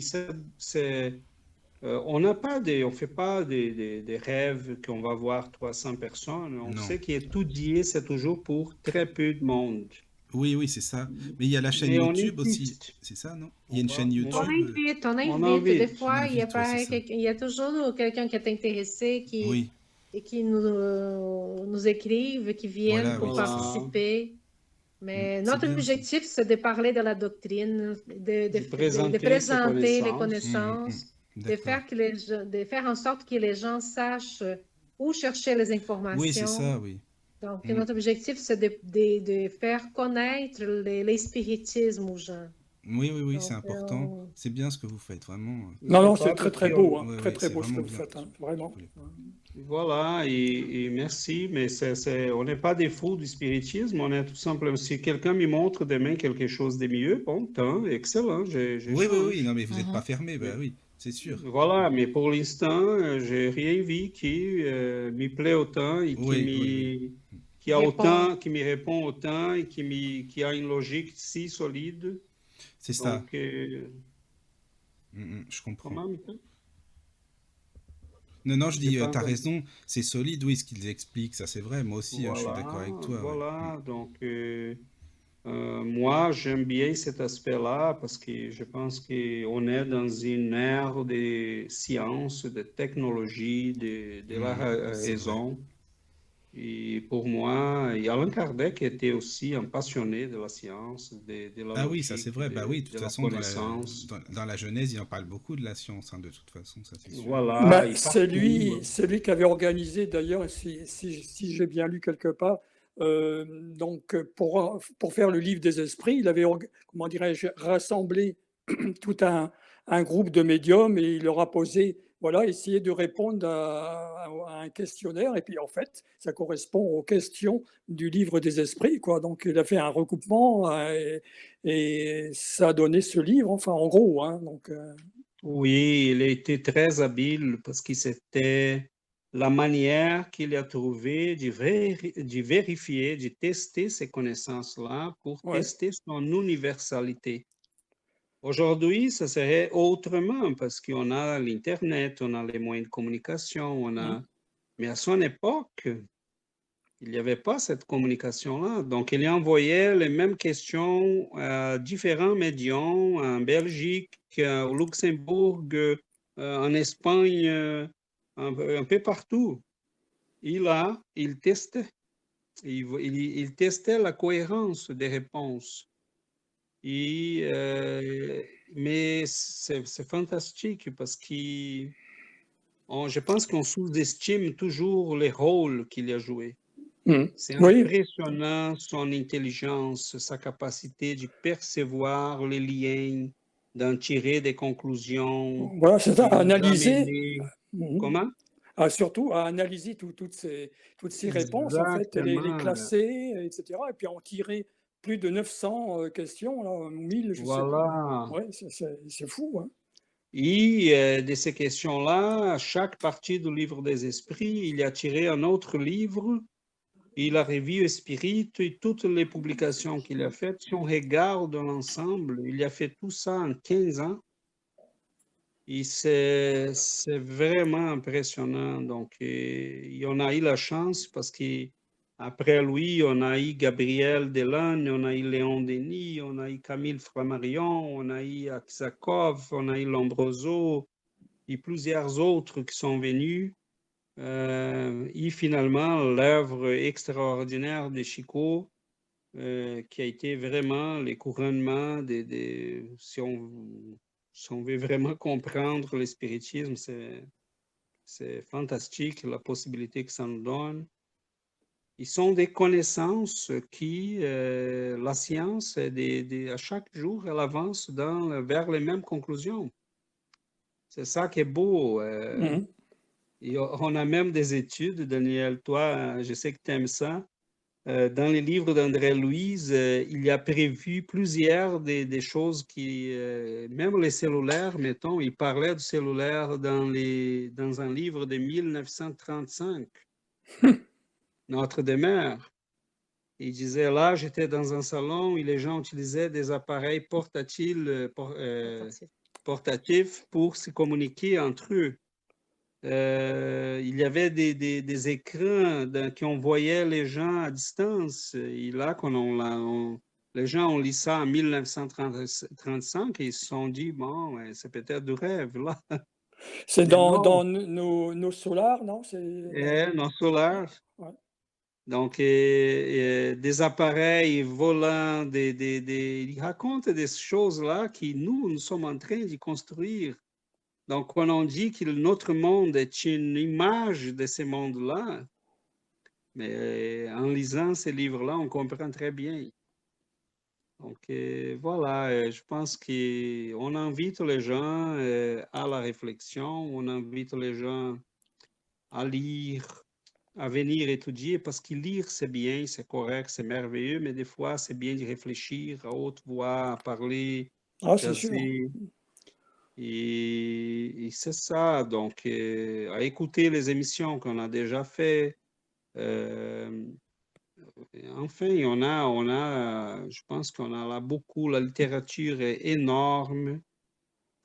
on n'a pas on fait pas des rêves qu'on va voir 300 personnes. On Non. sait qu'étudier, c'est toujours pour très peu de monde. Oui, oui, c'est ça. Mais il y a la chaîne Mais on YouTube aussi. insiste. C'est ça, non? Il y a une chaîne On va, YouTube. On on invite. Des invite. On fois, invite, ouais, c'est ça. il y a toujours quelqu'un qui est intéressé Oui, et qui nous écrive, qui viennent voilà, pour oui, c'est ça. Voilà. participer. Mais C'est notre bien ça. objectif, c'est de parler de la doctrine, De présenter ses présenter les connaissances. connaissances, D'accord. de faire en sorte que les gens sachent où chercher les Oui, c'est informations. ça, oui. Donc, Mm. notre objectif, c'est de faire connaître les spiritismes aux gens. Oui, oui, oui, c'est Donc, important. C'est bien ce que vous faites, vraiment. Non, non, C'est pas c'est très parce très beau, hein. Ouais, Très ouais, très c'est beau ce que vraiment vous bien. faites, hein. Vraiment. Oui. Voilà, et merci, mais on n'est pas des fous du spiritisme, on est tout simplement, si quelqu'un me montre demain quelque chose de mieux, bon, tant, excellent, Oui, oui, oui, j'échange. non, mais vous n'êtes pas Mhm. fermé, bah Mais oui, c'est sûr. voilà, mais pour l'instant, j'ai rien vu qui me plaît autant et Oui, oui, oui. qui a répond. autant, qui me répond autant et qui a une logique si solide. C'est ça. Donc, Je comprends. comment, Michael? Non, non, je J'ai dis, pas t'as entendu. raison, c'est solide, oui, ce qu'ils expliquent, ça c'est vrai, moi aussi, hein, je suis d'accord Voilà, avec toi, ouais. voilà, donc... moi, j'aime bien cet aspect-là parce que je pense qu'on est dans une ère de science, de technologie, de la C'est vrai. raison. Et pour moi, et Allan Kardec était aussi un passionné de la science, de la Ah oui, ça c'est logique, vrai, bah oui, de toute de la façon, connaissance. dans la Genèse, il en parle beaucoup de la science, hein, de toute façon, ça c'est sûr. Voilà, Bah, et partout. c'est lui qui avait organisé d'ailleurs, si j'ai bien lu quelque part, donc pour faire le livre des esprits, il avait, comment dirais-je, rassemblé tout un groupe de médiums et il leur a posé, voilà, essayé de répondre à un questionnaire. Et puis en fait, ça correspond aux questions du livre des esprits, quoi. Donc il a fait un recoupement et ça a donné ce livre, enfin en gros, hein. Donc, Oui, il a été très habile parce que c'était la manière qu'il a trouvé de vérifier, de tester ces connaissances-là pour ouais. tester son universalité. Aujourd'hui, ça serait autrement parce qu'on a l'Internet, on a les moyens de communication, Mmh. Mais à son époque, il n'y avait pas cette communication-là. Donc, il envoyait les mêmes questions à différents médiums, en Belgique, au Luxembourg, en Espagne, un peu partout. Il testait. Il testait la cohérence des réponses. Mais c'est fantastique parce que je pense qu'on sous-estime toujours les rôles qu'il a joués. C'est Oui, impressionnant son intelligence, sa capacité de percevoir les liens, d'en tirer des conclusions, voilà, c'est ça, de à nous analyser, amener. mhm, Comment? surtout à analyser toutes ces réponses, en fait, les Exactement. classer, etc. Et puis en tirer plus de 900 questions, là, ou 1000, je sais plus. Voilà. Ouais, c'est fou, hein. Et de ces questions-là, à chaque partie du livre des esprits, il a tiré un autre livre. Il a revu Spirit et toutes les publications qu'il a faites. Si on regarde l'ensemble, il a fait tout ça en 15 ans. Et c'est vraiment impressionnant. Donc, et on a eu la chance parce qu'après lui, on a eu Gabriel Delanne, on a eu Léon Denis, on a eu Camille Flammarion, on a eu Aksakov, on a eu Lombroso et plusieurs autres qui sont venus. Et finalement, l'œuvre extraordinaire de Chico, qui a été vraiment les couronnements si on veut vraiment comprendre le spiritisme, c'est fantastique la possibilité que ça nous donne. Ils sont des connaissances qui, la science, à chaque jour, elle avance vers les mêmes conclusions. C'est ça qui est beau. Mhm. Et on a même des études, Daniel, toi, je sais que tu aimes ça. Dans les livres d'André Louise, il y a prévu plusieurs des choses qui, même les cellulaires, mettons, il parlait du cellulaire dans un livre de 1935, Notre demeure. Il disait là, j'étais dans un salon où les gens utilisaient des appareils portatifs pour se communiquer entre eux. Il y avait des écrans qui envoyaient les gens à distance. Et là, les gens ont lu ça en 1935 et ils se sont dit, bon, ouais, c'est peut-être du rêve, là. C'est Mais non, dans nos solars, non? non solaire. Ouais. Donc, des appareils volants, il raconte des choses-là que nous sommes en train de construire. Donc, quand on dit que notre monde est une image de ce monde-là, mais en lisant ces livres-là, on comprend très bien. Donc, voilà, je pense qu'on invite les gens à la réflexion, on invite les gens à lire, à venir étudier, parce que lire, c'est bien, c'est correct, c'est merveilleux, mais des fois, c'est bien de réfléchir à haute voix, à parler, Ah, c'est sûr. jaser. Et c'est ça, donc, à écouter les émissions qu'on a déjà fait. Enfin, je pense qu'on a là beaucoup, la littérature est énorme. Il ne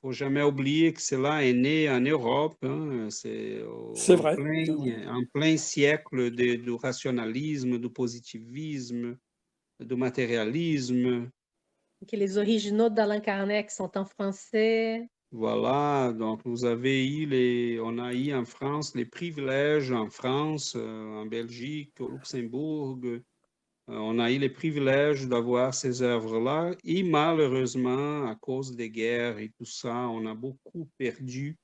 faut jamais oublier que cela est né en Europe, hein, C'est vrai, c'est vrai. en plein siècle du rationalisme, du positivisme, du matérialisme. Que les originaux d'Alain Carnet qui sont en français. Voilà, donc on a eu en France les privilèges, en France, en Belgique, au Luxembourg, on a eu les privilèges d'avoir ces œuvres-là et malheureusement, à cause des guerres et tout ça, on a beaucoup perdu,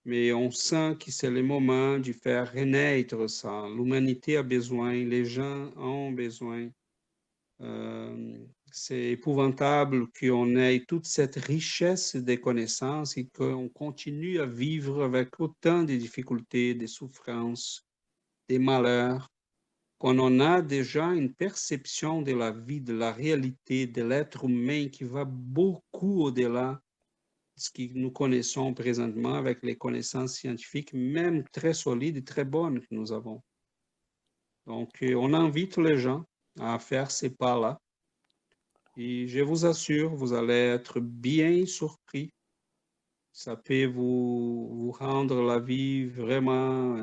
mais on sent que c'est le moment de faire renaître ça. L'humanité a besoin, les gens ont besoin. C'est épouvantable qu'on ait toute cette richesse de connaissances et qu'on continue à vivre avec autant de difficultés, de souffrances, des malheurs, qu'on en a déjà une perception de la vie, de la réalité, de l'être humain qui va beaucoup au-delà de ce que nous connaissons présentement avec les connaissances scientifiques, même très solides et très bonnes que nous avons. Donc, on invite les gens à faire ces pas-là. Et je vous assure, vous allez être bien surpris. Ça peut vous rendre la vie vraiment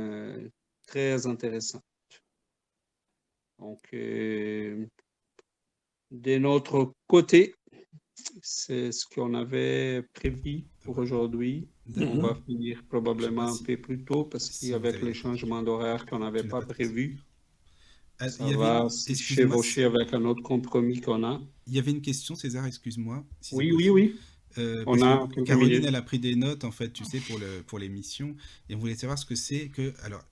très intéressantes. Donc, de notre côté, c'est ce qu'on avait prévu pour aujourd'hui. On D'accord. va finir probablement Je sais un pas peu plus tôt parce si vous qu'avec avez- les changements d'horaire qu'on n'avait tu n'as pas pas de prévus, Ah, ça il y avait va une... se Excuse-moi, chevaucher avec un autre compromis qu'on a. il y avait une question, César, excuse-moi, si c'est Oui, oui, possible. oui. On Parce que a quelques Caroline, minutes. elle a pris des notes, en fait, tu sais, pour l'émission, et on voulait savoir ce que c'est que... Alors,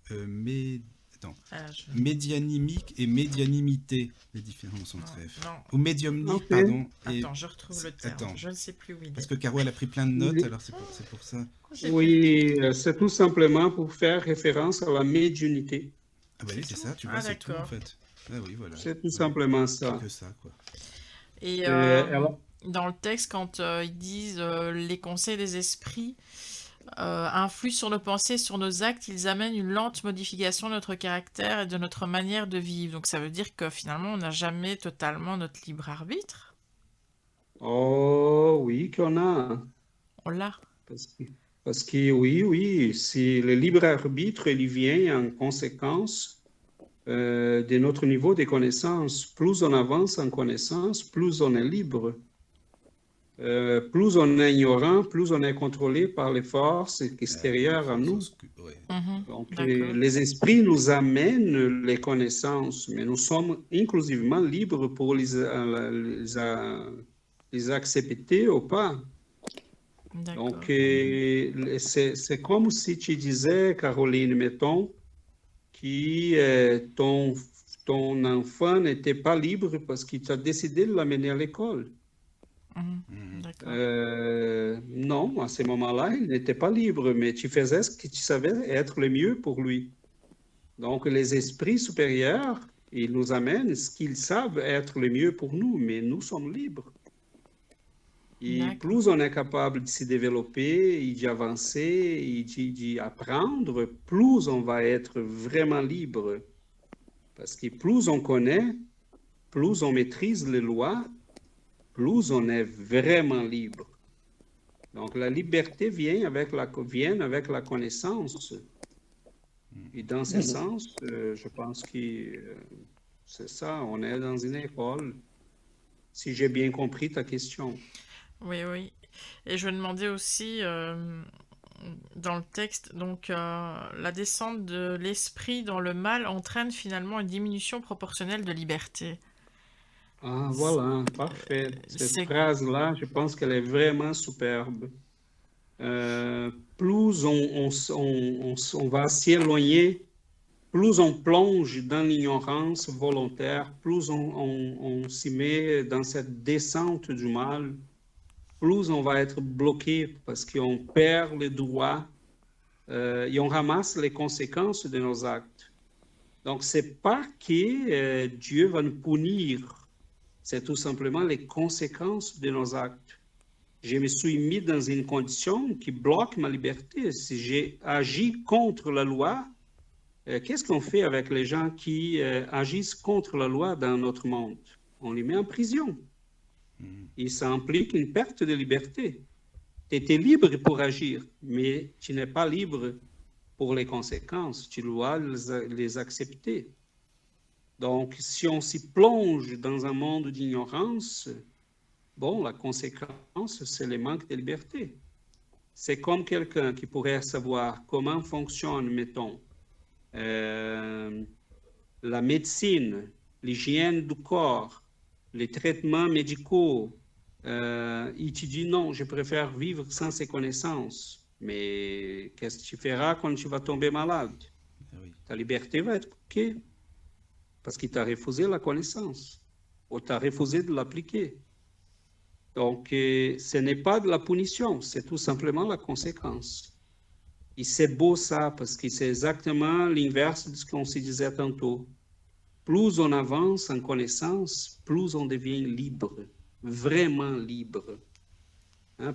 médianimique et médianimité, les différences entre F. Non. Ou médiumnique, Ok. pardon. Attends, je retrouve le terme. Attends, Je ne sais plus où il parce est. que Caro, elle a pris plein de notes, Il est- alors c'est pour ça. Oui, c'est tout simplement pour faire référence à la médiumnité. Ah bah oui, c'est ça, tu Ah, vois, c'est tout, en d'accord. fait. Ah oui, voilà. C'est tout Ouais. simplement ça. Que ça, quoi. Et alors- dans le texte, quand ils disent les conseils des esprits influent sur nos pensées, sur nos actes, ils amènent une lente modification de notre caractère et de notre manière de vivre. Donc ça veut dire que finalement, on n'a jamais totalement notre libre arbitre. Oh oui, qu'on a. On l'a. Parce que oui, si le libre arbitre, il vient en conséquence de notre niveau de connaissance. Plus on avance en connaissance, plus on est libre. Plus on est ignorant, plus on est contrôlé par les forces extérieures à nous. Donc, les esprits nous amènent les connaissances, mais nous sommes inclusivement libres pour les accepter ou pas. Donc, c'est comme si tu disais, Caroline, mettons, que ton enfant n'était pas libre parce qu'il t'a décidé de l'amener à l'école. Non, à ce moment-là, il n'était pas libre, mais tu faisais ce que tu savais être le mieux pour lui. Donc, les esprits supérieurs, ils nous amènent ce qu'ils savent être le mieux pour nous, mais nous sommes libres. Et plus on est capable de se développer, et d'avancer, et d'apprendre, plus on va être vraiment libre. Parce que plus on connaît, plus on maîtrise les lois, plus on est vraiment libre. Donc, la liberté vient avec la connaissance. Et dans ce sens, je pense que c'est ça, on est dans une école. Si j'ai bien compris ta question. Oui. Et je me demandais aussi, dans le texte, donc la descente de l'esprit dans le mal entraîne finalement une diminution proportionnelle de liberté. Ah, voilà, parfait. Cette phrase-là, je pense qu'elle est vraiment superbe. Plus on va s'éloigner, plus on plonge dans l'ignorance volontaire, plus on s'y met dans cette descente du mal, plus on va être bloqué parce qu'on perd les droits et on ramasse les conséquences de nos actes. Donc, c'est pas que Dieu va nous punir, c'est tout simplement les conséquences de nos actes. Je me suis mis dans une condition qui bloque ma liberté. Si j'ai agi contre la loi, qu'est-ce qu'on fait avec les gens qui agissent contre la loi dans notre monde? On les met en prison. Et ça implique une perte de liberté. Tu étais libre pour agir, mais tu n'es pas libre pour les conséquences. Tu dois les accepter. Donc, si on s'y plonge dans un monde d'ignorance, bon, la conséquence, c'est le manque de liberté. C'est comme quelqu'un qui pourrait savoir comment fonctionne, mettons, la médecine, l'hygiène du corps, les traitements médicaux, et tu dis non, je préfère vivre sans ces connaissances. Mais qu'est-ce que tu feras quand tu vas tomber malade? Ta liberté va être bloquée parce qu'il t'a refusé la connaissance ou t'a refusé de l'appliquer. Donc, ce n'est pas de la punition, c'est tout simplement la conséquence. Et c'est beau ça, parce que c'est exactement l'inverse de ce qu'on se disait tantôt. Plus on avance en connaissance, plus on devient libre, vraiment libre.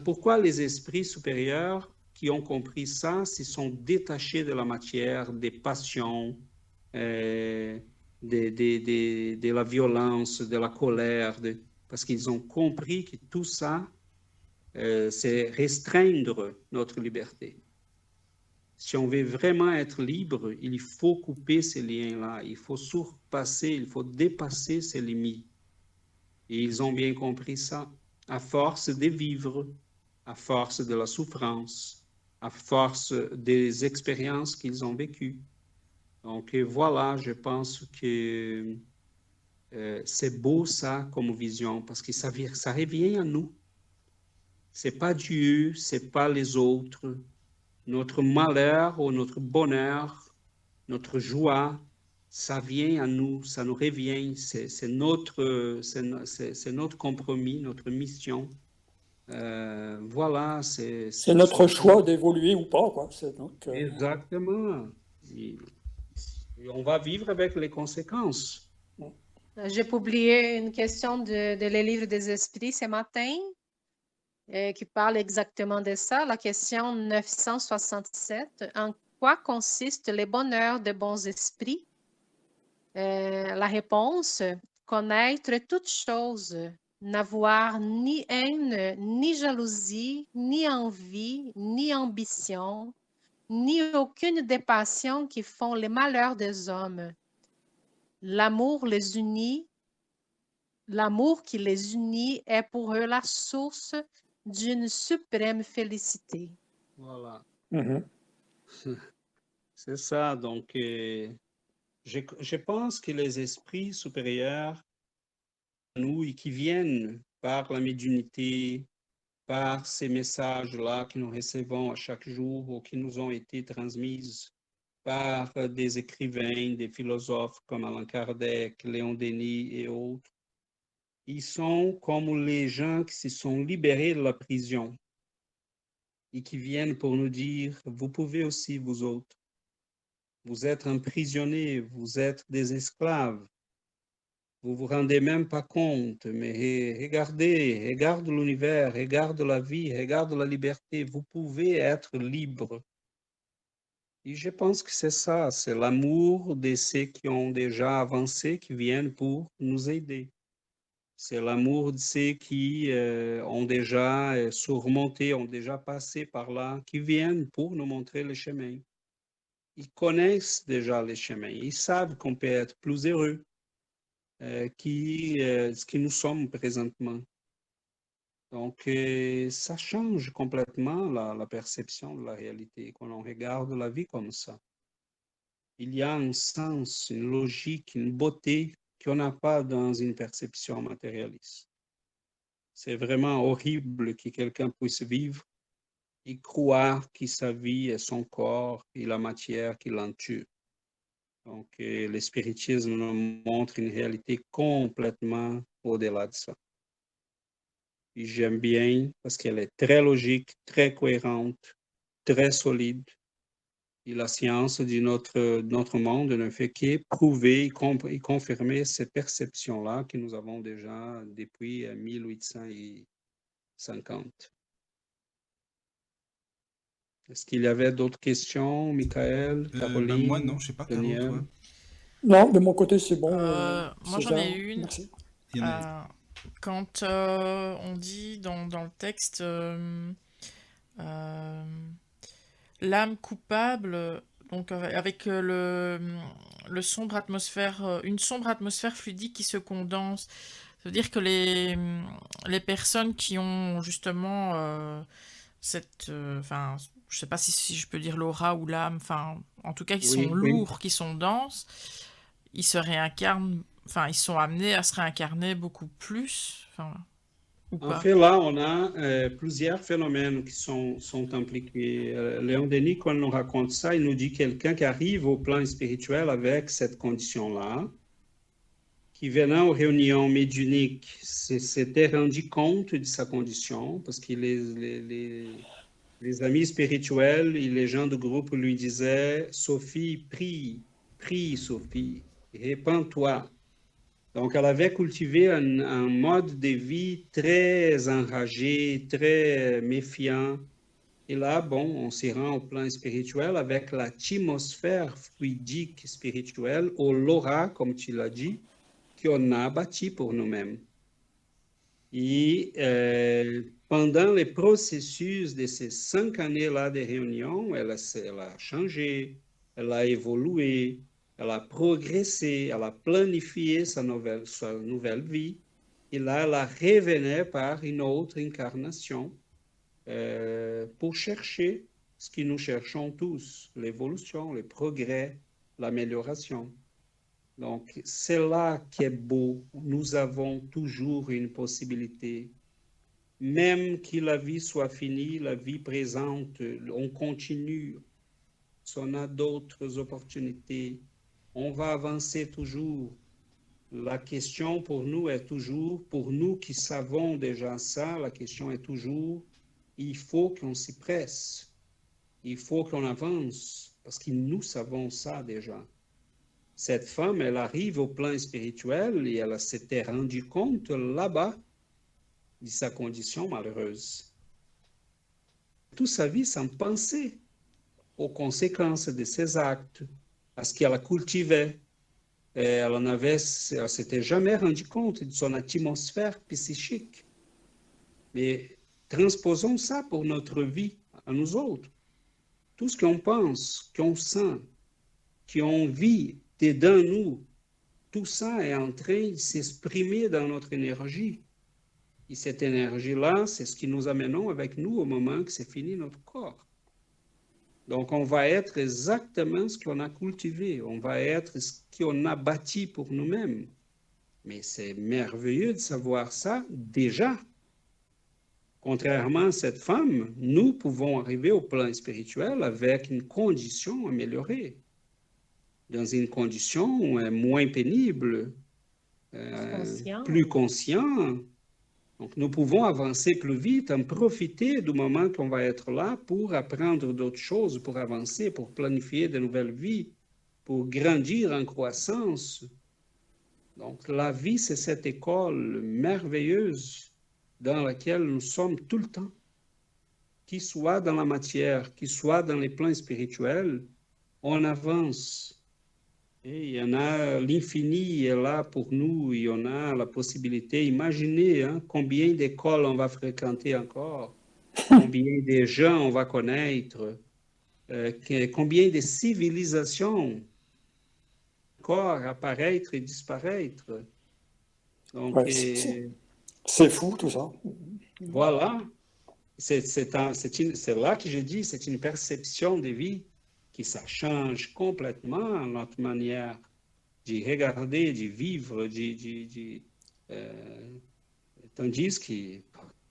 Pourquoi les esprits supérieurs qui ont compris ça se sont détachés de la matière, des passions, de la violence, de la colère, parce qu'ils ont compris que tout ça, c'est restreindre notre liberté. Si on veut vraiment être libre, il faut couper ces liens-là, il faut surpasser, il faut dépasser ces limites. Et ils ont bien compris ça, à force de vivre, à force de la souffrance, à force des expériences qu'ils ont vécues. Donc voilà, je pense que c'est beau ça comme vision, parce que ça revient à nous. C'est pas Dieu, c'est pas les autres. Notre malheur ou notre bonheur, notre joie, ça vient à nous, ça nous revient. C'est notre compromis, notre mission. Voilà, C'est notre choix d'évoluer ou pas, quoi. Donc, exactement. Et on va vivre avec les conséquences. J'ai publié une question de Les Livres des Esprits ce matin qui parle exactement de ça. La question 967. En quoi consiste le bonheur des bons esprits? La réponse, connaître toutes choses, n'avoir ni haine, ni jalousie, ni envie, ni ambition, ni aucune des passions qui font le malheur des hommes. L'amour les unit. L'amour qui les unit est pour eux la source d'une suprême félicité. Voilà. mhm. C'est ça. Donc, je pense que les esprits supérieurs, nous, et qui viennent par la médiumnité, par ces messages-là que nous recevons à chaque jour ou qui nous ont été transmis par des écrivains, des philosophes comme Allan Kardec, Léon Denis et autres, ils sont comme les gens qui se sont libérés de la prison et qui viennent pour nous dire, vous pouvez aussi, vous autres, vous êtes emprisonnés, vous êtes des esclaves, vous vous rendez même pas compte, mais regardez, regarde l'univers, regarde la vie, regarde la liberté, vous pouvez être libre. Et je pense que c'est ça, c'est l'amour de ceux qui ont déjà avancé, qui viennent pour nous aider. C'est l'amour de ceux qui ont déjà surmonté, ont déjà passé par là, qui viennent pour nous montrer le chemin. Ils connaissent déjà les chemins, ils savent qu'on peut être plus heureux ce que nous sommes présentement. Donc, ça change complètement la perception de la réalité, quand on regarde la vie comme ça. Il y a un sens, une logique, une beauté qu'on n'a pas dans une perception matérialiste. C'est vraiment horrible que quelqu'un puisse vivre et croire que sa vie est son corps et la matière qui l'entoure. Donc, le spiritisme nous montre une réalité complètement au-delà de ça. Et j'aime bien parce qu'elle est très logique, très cohérente, très solide. Et la science de notre monde ne fait que prouver et confirmer ces perceptions-là que nous avons déjà depuis 1850. Est-ce qu'il y avait d'autres questions, Michael, Caroline, Moi, non, je sais pas, Caro, Daniel? toi. Non, de mon côté, c'est bon. Moi, j'en ai César, une. merci. Il y en a- Quand on dit dans le texte l'âme coupable, donc avec le sombre atmosphère, une sombre atmosphère fluidique qui se condense, ça veut dire que les personnes qui ont justement cette, enfin, je sais pas si je peux dire l'aura ou l'âme, enfin, en tout cas, qui Oui, sont oui. lourds, qui sont denses, ils se réincarnent, enfin, ils sont amenés à se réincarner beaucoup plus, enfin, ou En pas. fait, là, on a plusieurs phénomènes qui sont impliqués. Léon Denis, quand on nous raconte ça, il nous dit quelqu'un qui arrive au plan spirituel avec cette condition-là, qui venant aux réunions médiumniques s'était rendu compte de sa condition, parce que les amis spirituels et les gens du groupe lui disaient, Sophie, prie, prie, Sophie, répands-toi. Donc, elle avait cultivé un mode de vie très enragé, très méfiant. Et là, bon, on s'y rend au plan spirituel avec l'atmosphère fluidique spirituelle, ou l'aura, comme tu l'as dit, qu'on a bâti pour nous-mêmes. Et pendant les processus de ces 5 années-là de réunion, elle a changé, elle a évolué, elle a progressé, elle a planifié sa nouvelle vie. Et là, elle a revenait par une autre incarnation pour chercher ce que nous cherchons tous, l'évolution, le progrès, l'amélioration. Donc, c'est là qui est beau. Nous avons toujours une possibilité. Même que la vie soit finie, la vie présente, on continue. Si on a d'autres opportunités, on va avancer toujours. La question pour nous est toujours, pour nous qui savons déjà ça, la question est toujours, il faut qu'on s'y presse. Il faut qu'on avance, parce que nous savons ça déjà. Cette femme, elle arrive au plan spirituel et elle s'était rendue compte là-bas de sa condition malheureuse. Toute sa vie sans penser aux conséquences de ses actes, à ce qu'elle cultivait. Elle ne s'était jamais rendue compte de son atmosphère psychique. Mais transposons ça pour notre vie, à nous autres. Tout ce qu'on pense, qu'on sent, qu'on vit dedans nous, tout ça est en train de s'exprimer dans notre énergie. Et cette énergie-là, c'est ce que nous amenons avec nous au moment que c'est fini notre corps. Donc, on va être exactement ce qu'on a cultivé. On va être ce qu'on a bâti pour nous-mêmes. Mais c'est merveilleux de savoir ça déjà. Contrairement à cette femme, nous pouvons arriver au plan spirituel avec une condition améliorée, dans une condition moins pénible, plus conscient. Donc, nous pouvons avancer plus vite, en profiter du moment qu'on va être là pour apprendre d'autres choses, pour avancer, pour planifier de nouvelles vies, pour grandir en croissance. Donc, la vie, c'est cette école merveilleuse dans laquelle nous sommes tout le temps, qu'il soit dans la matière, qu'il soit dans les plans spirituels, on avance. Et il y en a, l'infini est là pour nous, il y en a la possibilité. Imaginez combien d'écoles on va fréquenter encore, combien de gens on va connaître, combien de civilisations encore apparaître et disparaître. Donc, ouais, c'est fou tout ça. Voilà, c'est là que je dis, c'est une perception de vie qui ça change complètement notre manière de regarder, de vivre, tandis que,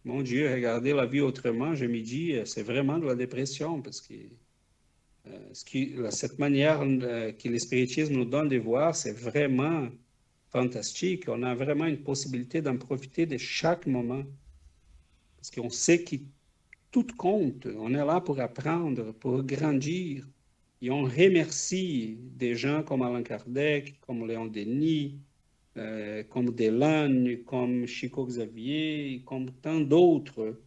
mon Dieu, regarder la vie autrement, je me dis, c'est vraiment de la dépression, parce que cette manière que le spiritisme nous donne de voir, c'est vraiment fantastique. On a vraiment une possibilité d'en profiter de chaque moment. Parce qu'on sait que tout compte. On est là pour apprendre, pour grandir. Et on remercie des gens comme Allan Kardec, comme Léon Denis, comme Delane, comme Chico Xavier, comme tant d'autres,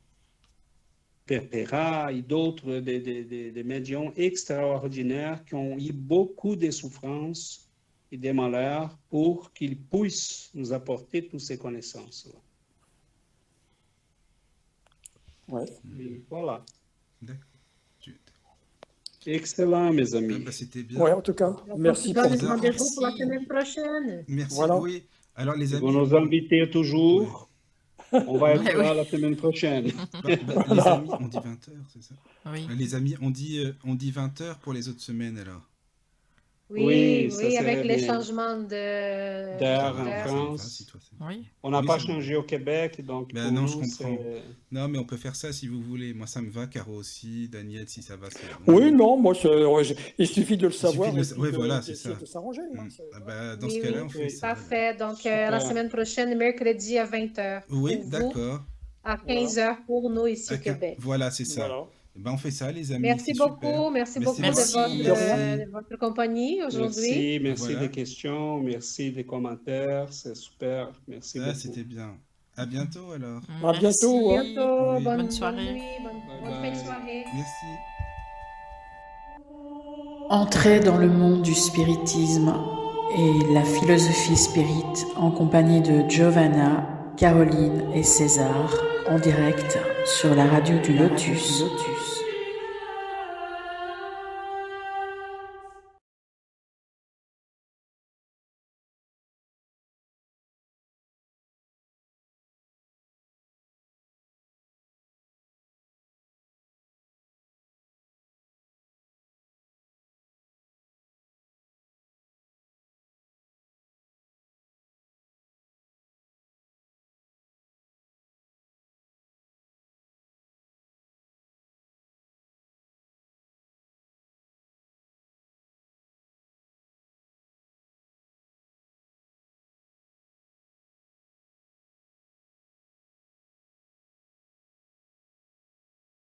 Perpera et d'autres, des médiums extraordinaires qui ont eu beaucoup de souffrances et des malheurs pour qu'ils puissent nous apporter toutes ces connaissances-là. Ouais. Et voilà. D'accord. Excellent, mes amis. Ah bah, c'était bien. Ouais, en tout cas, merci pour On se donne ça. rendez-vous pour la semaine prochaine. Merci. Voilà. Oui. Alors, les amis. Vous nous invitez toujours. On va être là la semaine prochaine. Les amis, on dit 20h, c'est ça? Oui. Les amis, on dit 20h pour les autres semaines, alors. Oui, ça oui, serait avec les bien. changements D'heure en Ça me va, France. si toi, c'est- Oui. On n'a Oui, pas ça- changé au Québec, donc Ben pour non, nous, je comprends. c'est... Non, mais on peut faire ça si vous voulez. Moi, ça me va. Caro aussi. Daniel, si ça va, c'est bon. Oui, non, moi, il suffit de le suffit savoir de le et sa- puis ouais, voilà, c'est d'essayer ça. de s'arranger. Hein, Ah bah, dans Oui, ce cas-là, oui. on fait ça. Parfait. Donc, Super. la semaine prochaine, mercredi à 20h. Oui, Pour vous, d'accord. à 15h pour nous ici au Québec. Voilà, c'est ça. Voilà. Eh ben, on fait ça, les amis. Merci c'est beaucoup. super. Merci beaucoup Merci. de votre compagnie aujourd'hui. Merci Voilà. des questions, merci des commentaires, c'est super. Merci Ça, beaucoup. c'était bien. À bientôt, alors. À bientôt, Merci. hein. Bientôt. Oui. Bonne soirée. nuit. Bonne fin de soirée. Merci. Entrez dans le monde du spiritisme et la philosophie spirit en compagnie de Giovanna, Caroline et César en direct sur la radio du Lotus.